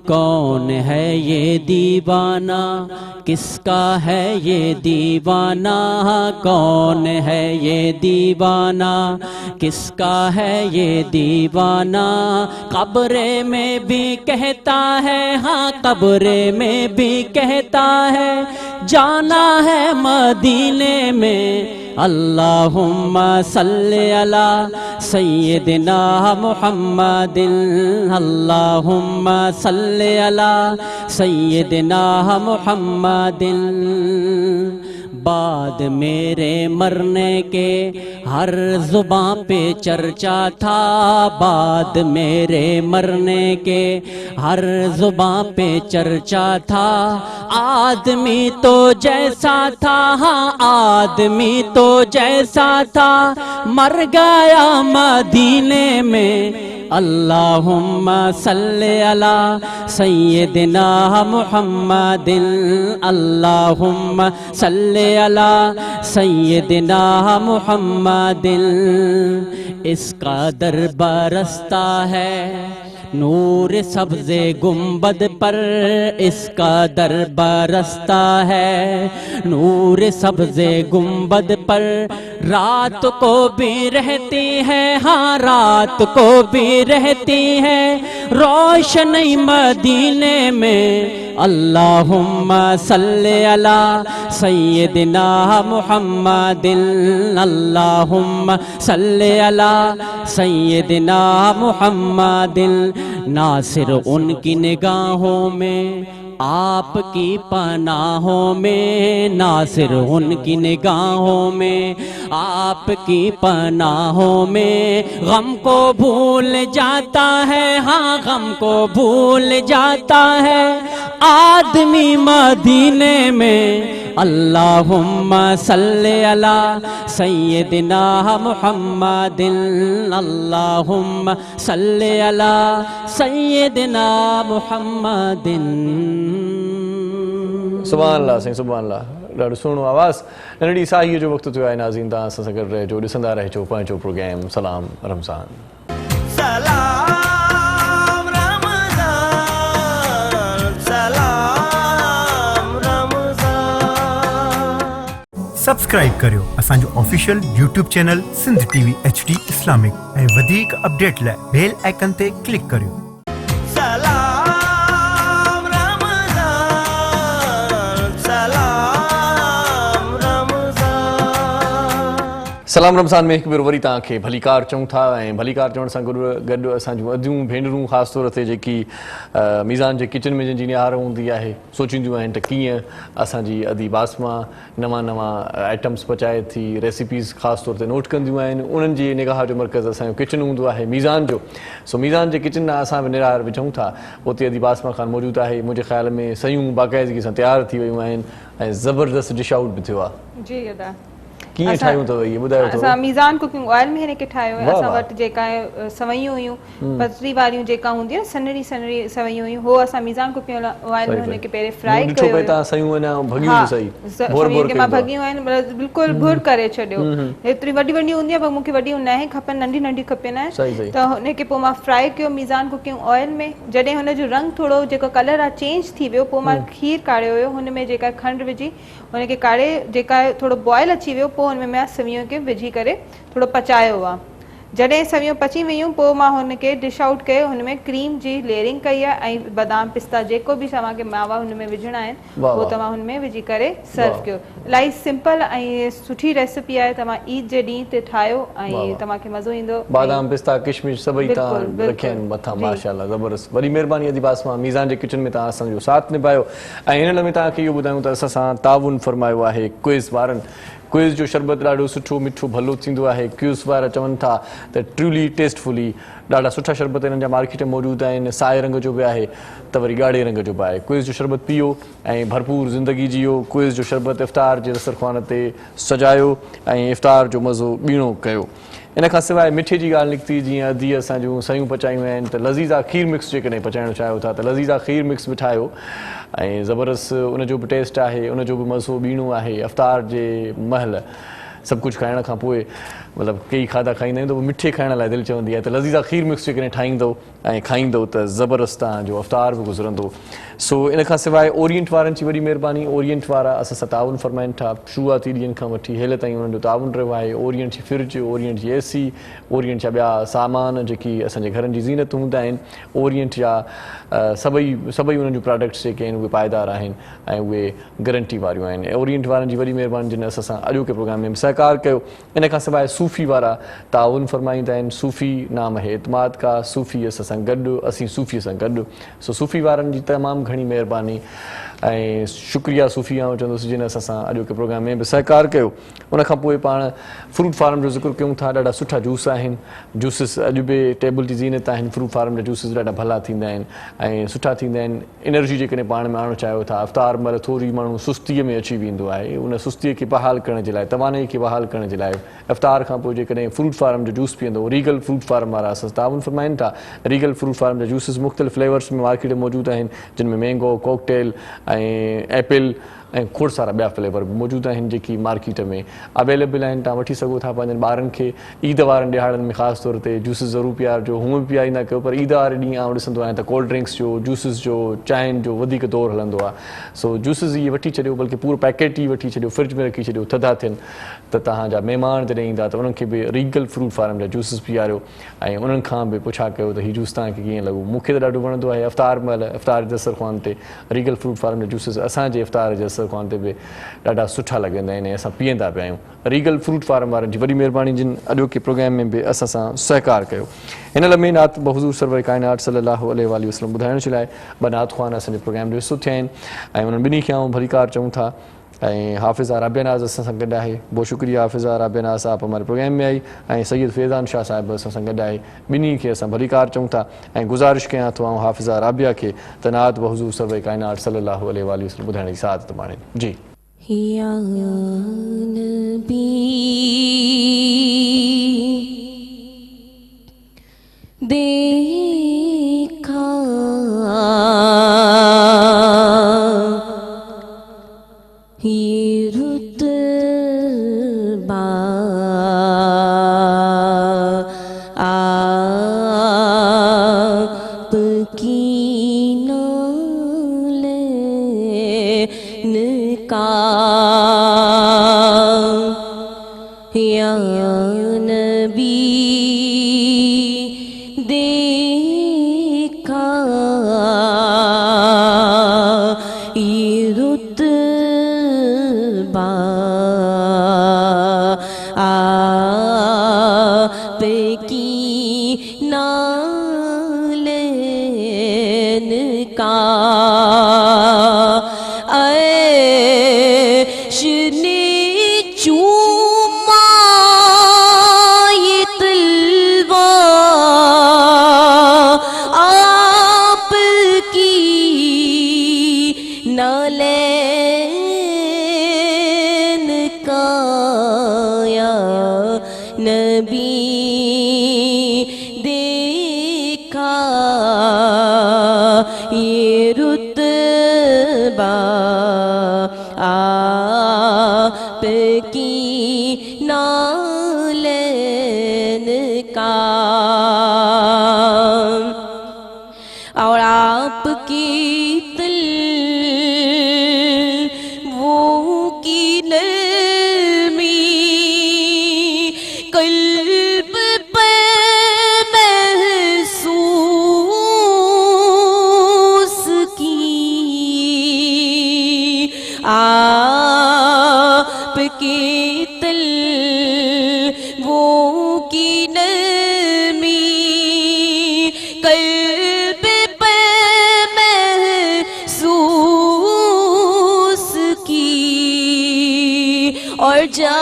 कौन है ये दीवाना, किसका है ये दीवाना, कौन है ये दीवाना, किसका है ये दीवाना। कब्रे में भी कहता है, हाँ कब्रे में भी कहता है, जाना है मदीने में। अल्लाहुम्मा सल्लि अला सय्यिदिना मुहम्मदिन, अल्लाहुम्मा सल्लि अला सय्यिदिना मुहम्मदिन। बाद मेरे मरने के हर ज़ुबां पे चर्चा था, बाद मेरे मरने के हर ज़ुबां पे चर्चा था। आदमी तो जैसा था, हाँ आदमी तो जैसा था, मर गया मदीने में। अल्लाहुम्मा सल्लि अला सय्यिदिना मुहम्मदिन, अल्लाहुम्मा सल्लि अला सय्यिदिना मुहम्मदिन। इसका दर बरसता है نور سبز گنبد پر اس کا در برستا ہے، نور سبز گنبد پر رات کو بھی رہتی ہے، ہاں رات کو بھی رہتی ہے روشنی مدینے میں۔ اللہم صلی علی سیدنا محمد، اللہم صلی علی سیدنا محمد۔ ناصر ان کی نگاہوں میں آپ کی پناہوں میں، ناصر ان کی نگاہوں میں آپ کی پناہوں میں، غم کو بھول جاتا ہے، ہاں غم کو بھول جاتا ہے آدمی مدینے میں۔ اللہم صلی علی سیدنا محمد، اللہم صلی علی سیدنا محمد۔ سبحان اللہ سائیں سبحان اللہ، ॾाढो सुहिणो आवाज़। नंढड़ी साईअ जो वक़्तु थियो आहे नाज़रीन, तव्हां असां सां गॾु रहिजो, ॾिसंदा रहिजो पंहिंजो प्रोग्राम सलाम रमज़ान। सलाम रमज़ान, सलाम रमज़ान। सब्सक्राइब करियो असांजो official YouTube channel Sindh TV HD Islamic ऐं वधीक अपडेट लाइ बेल आइकन ते क्लिक करियो। सलाम रमज़ान, सलाम रमज़ान। सलाम रमज़ान में हिकु भेरो वरी तव्हांखे भलीकार चऊं था, ऐं भलीकार चवण सां गॾु असांजूं अदियूं भेनरूं ख़ासि तौर ते जेकी मीज़ान जे किचन में जंहिंजी निहार हूंदी आहे, सोचींदियूं आहिनि त कीअं असांजी अदी बासमा नवां नवां आइटम्स पचाए थी, रेसिपीज़ ख़ासि तौर ते नोट कंदियूं आहिनि। उन्हनि जी निगाह जो मर्कज़ असांजो किचन हूंदो आहे मीज़ान जो। सो मीज़ान जे किचन में असां बि निहार विझूं था, उते अदी बासमा ख़ान मौजूदु आहे। मुंहिंजे ख़्याल में सयूं बाक़ाइदगी सां तयारु थी वियूं आहिनि ऐं ज़बरदस्त डिश आउट बि थियो आहे। जी अदा कीअं ठाहियूं अथव इहे ॿुधायो थोरो। असां मीज़ान कुकिंग ऑयल में हिन खे ठाहियो आहे। असां वटि जेका सवइयूं हुयूं पतली वारियूं जेका हूंदी आहे सन्हड़ी सन्हड़ी सवइयूं हुयूं, हो असां मीज़ान कुकिंग ऑयल में हुन खे पहिरें फ्राई कयो। तव्हां सयूं अञा भॻियूं सही सयूं खे मां भॻियूं आहिनि, बिल्कुलु भुर करे छॾियो। एतिरी वॾी वॾी हूंदी आहे पर मूंखे वॾियूं न खपनि, नंढी नंढी खपनि आहिनि, त हुन खे पोइ मां फ्राई कयो मीज़ान कुकिंग ऑयल में। जॾहिं हुन जो रंग थोरो जेको कलर आहे चेंज थी वियो, पोइ मां खीर काढ़ियो हुयो, हुन में जेका खंडु विझी हुन खे काढ़े जेका थोरो बॉयल अची वियो, पोइ हुन में मां सयूं खे विझी करे थोरो पचायो आहे। जॾहिं सयूं पची वियूं पोइ मां हुन खे डिश आउट कयो, हुन में क्रीम जी लेयरिंग कई आहे ऐं बादाम पिस्ता जेको बि तव्हांखे मावा हुन में विझणा आहिनि उहो तव्हां हुन में विझी करे सर्व कयो। इलाही सिंपल ऐं सुठी रेसिपी आहे, तव्हां ईद जे ॾींहं ते ठाहियो ऐं तव्हांखे मज़ो ईंदो। बादाम पिस्ता किशमिश सभई तव्हां रखिया आहिनि मथां, माशाअल्लाह ज़बरदस्त। वरी महिरबानी अदी बासमा, मीज़ान जे किचन में तव्हां असांजो साथ निभायो। ऐं हिन में तव्हांखे इहो ॿुधायूं त असां सां ताउन फरमायो आहे क्विज़ वारनि। क्विज़ जो शरबत ॾाढो सुठो मिठो भलो थींदो आहे। क्विज़ वारा चवनि था त ट्रूली टेस्टफुली ॾाढा सुठा शरबत हिननि जा मार्केट में मौजूदु आहिनि। साए रंग जो बि आहे त वरी ॻाढ़े रंग जो बि आहे। क्विज़ जो शरबत पीओ ऐं भरपूर ज़िंदगी जियो। क्विज़ जो शरबत इफ़्तार जे दस्तरख़्वान ते सजायो ऐं इफ़्तार जो मज़ो ॿीणो कयो। इन खां सवाइ मिठे जी ॻाल्हि निकिती, जीअं अदी असांजूं सयूं पचायूं आहिनि, त लज़ीज़ा खीर मिक्स जेकॾहिं पचाइणु चाहियो था त लज़ीज़ा खीर मिक्स बि ठाहियो ऐं ज़बरदस्त उनजो बि टेस्ट आहे, उनजो बि मज़ो ॿीणो आहे। इफ़्तार जे महिल सभु कुझु खाइण खां पोइ मतिलबु कई खाधा खाईंदा आहियूं त मिठे खाइण लाइ दिलि चवंदी आहे, त लज़ीज़ा खीर मिक्स जेकॾहिं ठाहींदो ऐं खाईंदो त ज़बरदस्त तव्हांजो इफ़्तार बि गुज़रंदो। सो इन खां सवाइ ओरिएंट वारनि जी वॾी महिरबानी। ओरिएंट वारा असां सां ताउन फरमाइनि था, शुरूआती ॾींहंनि खां वठी हेल ताईं उन्हनि जो ताउन रहियो आहे। ओरिएंट जी फ्रिज, ओरिएंट जी AC, ओरिएंट जा ॿिया सामान जेकी असांजे घरनि जी ज़ीनत हूंदा आहिनि, ओरिएंट जा सभई उन्हनि जूं प्रोडक्ट्स जेके आहिनि उहे पाइदार आहिनि ऐं उहे गारंटी वारियूं आहिनि। ओरिएंट वारनि जी वॾी महिरबानी जिन असां सां अॼोके प्रोग्राम में सहकार कयो। इन खां सवाइ सूफ़ी वारा ताउन फरमाईंदा आहिनि। सूफ़ी नाम है एतमाद का, सूफ़ी असां सां गॾु, असीं सूफ़ीअ सां गॾु। सो सूफ़ी वारनि जी तमामु घणी महिरबानी ऐं शुक्रिया सूफ़ी आऊं चवंदुसि जिन असां सां अॼोके प्रोग्राम में बि सहकार कयो। उनखां पोइ पाण फ्रूट फार्म जो ज़िक्र कयूं था। ॾाढा सुठा जूस आहिनि, जूसिस अॼु बि टेबल जी ज़ीनत आहिनि। फ्रूट फार्म जा जूसिस ॾाढा भला थींदा आहिनि ऐं सुठा थींदा आहिनि। एनर्जी जेकॾहिं पाण में आणणु चाहियो था, इफ़्तार महिल थोरी माण्हू सुस्तीअ में अची वेंदो आहे, उन सुस्तीअ खे बहाल करण जे लाइ, तवाने खे बहाल करण जे लाइ इफ़्तार खां पोइ जेकॾहिं फ्रूट फार्म जो जूस पीअंदो, रीगल फ्रूट फार्म वारा असां ताउन फरमाइनि था। रीगल फ्रूट फार्म जा जूसिस मुख़्तलिफ़ फ्लेवर्स में मार्केट में मौजूदु आहिनि, जिन में मैंगो, कॉकटेल ऐं एप्पल ऐं खोड़ सारा ॿिया फ्लेवर बि मौजूदु आहिनि जेकी मार्केट में अवेलेबल आहिनि, तव्हां वठी सघो था। पंहिंजनि ॿारनि खे ईद वारनि ॾिहाड़नि में ख़ासि तौर ते जूसिस ज़रूरु पीआरिजो, हूअं बि पीआरींदा कयो, पर ईद वारे ॾींहुं आउं ॾिसंदो आहियां त कोल्ड ड्रिंक्स जो, जूसिस जो, चांहियुनि जो वधीक दौरु हलंदो आहे। सो जूसिस इहे वठी छॾियो, बल्कि पूरो पैकेट ई वठी छॾियो, फ्रिज में रखी छॾियो, थधा थियनि त तव्हांजा महिमान जॾहिं ईंदा त उन्हनि खे बि रीगल फ्रूट फार्म जा जूसिस पीआरियो ऐं उन्हनि खां बि पुछा कयो त हीउ जूस तव्हांखे कीअं लॻो। मूंखे त ॾाढो वणंदो आहे। इफ़्तार महिल इफ़्तार जे दस्तरख़्वान ते रीगल फ्रूट फार्म जा जूसिस असांजे इफ़्तार जे दस्तरख़्वान ते बि ॾाढा सुठा लॻंदा आहिनि ऐं असां पीअंदा पिया आहियूं। रीगल फ्रूट फार्म वारनि जी वॾी महिरबानी जिन अॼोके प्रोग्राम में बि असां सां सहकार कयो। हिन लम्हे नात बहज़ूर सरवर काइनात सल्लल्लाहु अलैहि वसल्लम ॿुधाइण जे लाइ ॿ नात ख़्वान असांजे प्रोग्राम जो हिसो थिया आहिनि ऐं उन्हनि ॿिन्ही खे आऊं भलीकार चऊं था। ऐं हाफ़िज़ा राबिया नाज़ असां सां गॾु आहे, बहुत शुक्रिया हाफ़िज़ा राबिया नाज़ साहब हमारे प्रोग्राम में आई, ऐं सैयद फैज़ान शाह साहिब असां सां गॾु आहे। ॿिन्ही खे असां भलीकार चऊं था ऐं गुज़ारिश कयां थो आऊं हाफ़िज़ा राबिया खे त नात बहज़ूर सरवर काइनात सल्लल्लाहु अलैहि वसल्लम ॿुधाइण जी सादत माणे। जी या नबी देखा ये रुतबा आपकी नालेन का या नबी देखा ये रुतबा आपकी नालेन का अर्श ने चूमा ये तलवा आपकी नालेन का या नबी देखा ये रुतबा आपकी नालेन का और आपकी वो की नरमी कल्ब पे महसूस की आपकी वो की नरमी कल्ब पे महसूस की और जा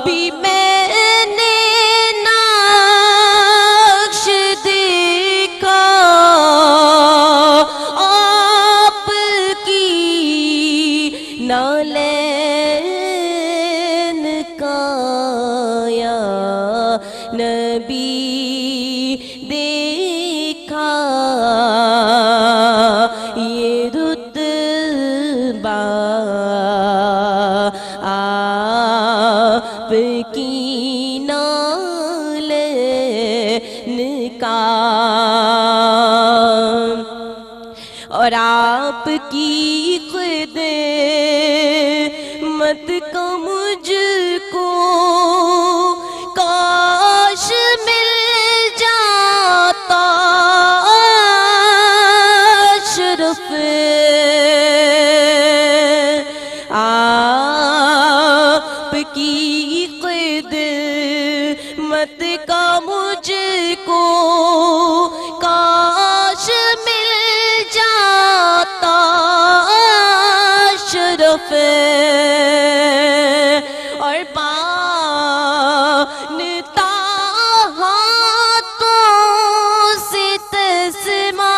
भी मैंने नक्श देखा आपकी नालेन का या नबी देखा ये रुतबा आपकी नालेन का और आपकी खिदमत का मुझको काश मिल जाता शरफ आपकी खिदमत का मुझको काश मिल जाता शरफ और पानता हाथों से तस्मा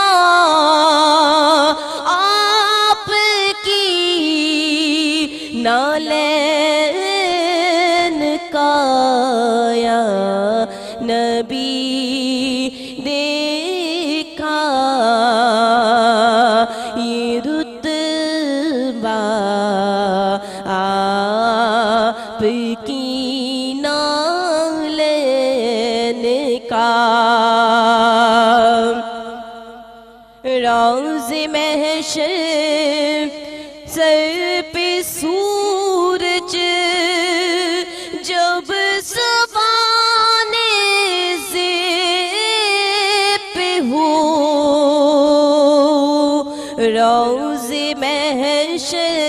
आपकी नालेन का या नबी देखा ये रुतबा आप की नालन का रोज़ महशर सर पे सूरज जब सवाने से पे हो रोज़ महशर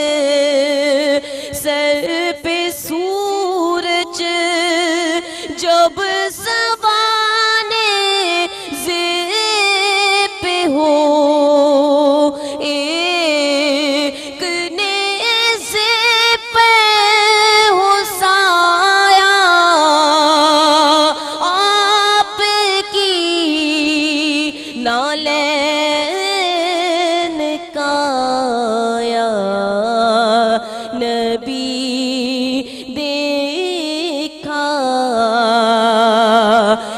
सर पे सूरज जब सवाने से पे हो एक नेज़े पे हो साया आपकी नालन का या नबी देखा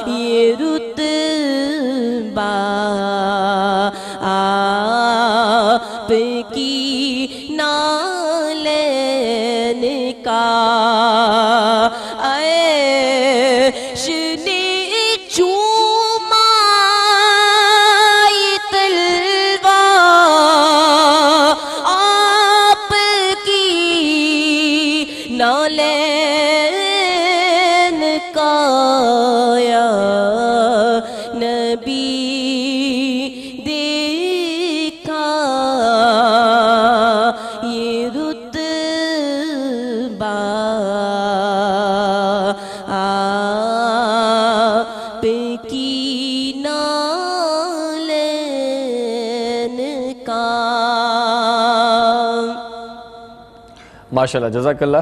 ये रुतबा आपकी नालन का ऐश ने चूमा ये तलवा आपकी नालन का या नबी देखा ये रुतबा आपकी नालन का माशाल्लाह जज़ाकल्ला।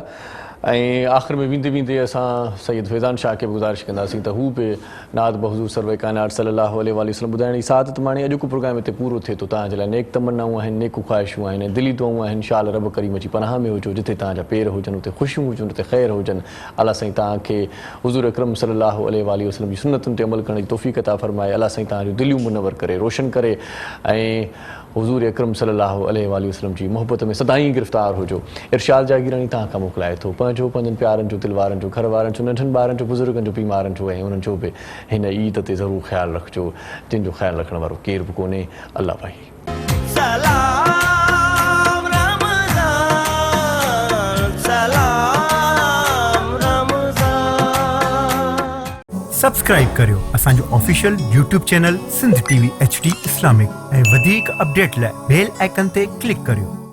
ऐं आख़िर में वेंदे वेंदे असां सैयद फैज़ान शाह खे बि गुज़ारिश कंदासीं त हू बि नात बहज़ूर सर्वे कायनात सल्लल्लाहु अलैहि वसल्लम ॿुधाइण जी साथ त माणे अॼु को प्रोग्राम हिते पूरो थिए थो। तव्हांजे लाइ नेक तमन्नाऊं आहिनि, नेकूं ख़्वाहिशूं आहिनि, दिली दुआऊं आहिनि। इंशाअल्लाह रब करीम जी पनाह में हुजो। जिथे तव्हांजा पेर हुजनि उते ख़ुशियूं हुजनि, उते ख़ैर हुजनि। अल्लाह साईं तव्हांखे हुज़ूर अकरम सल्लल्लाहु अलैहि वसल्लम जी सुन्नतुनि ते अमल करण जी तौफ़ीक़ अता फ़रमाए। अल्लाह साईं तव्हांजूं दिलियूं मुनवर करे, रोशन करे ऐं हुज़ूर अकरम सल्लल्लाहु अलैहि वसल्लम जी मोहब्बत में सदाईं गिरफ़्तार हुजो। इरशाद जागीरानी तव्हां खां मोकिलाए थो पंहिंजो, पंहिंजनि प्यारनि जो, दिलवारनि जो, घर वारनि जो, नंढनि ॿारनि जो, बुज़ुर्गनि जो, बीमारनि जो ऐं उन्हनि जो बि हिन ईद ते ज़रूरु ख़्यालु रखिजो, जिन जो ख़्यालु रखण वारो केरु बि कोन्हे। अल्लाह भाई सलाम रमज़ान, सलाम रमज़ान। सब्सक्राइब करियो असांजो official YouTube channel Sindh TV HD Islamic ऐं वधीक अपडेट लाइ बेल आइकन ते क्लिक करियो।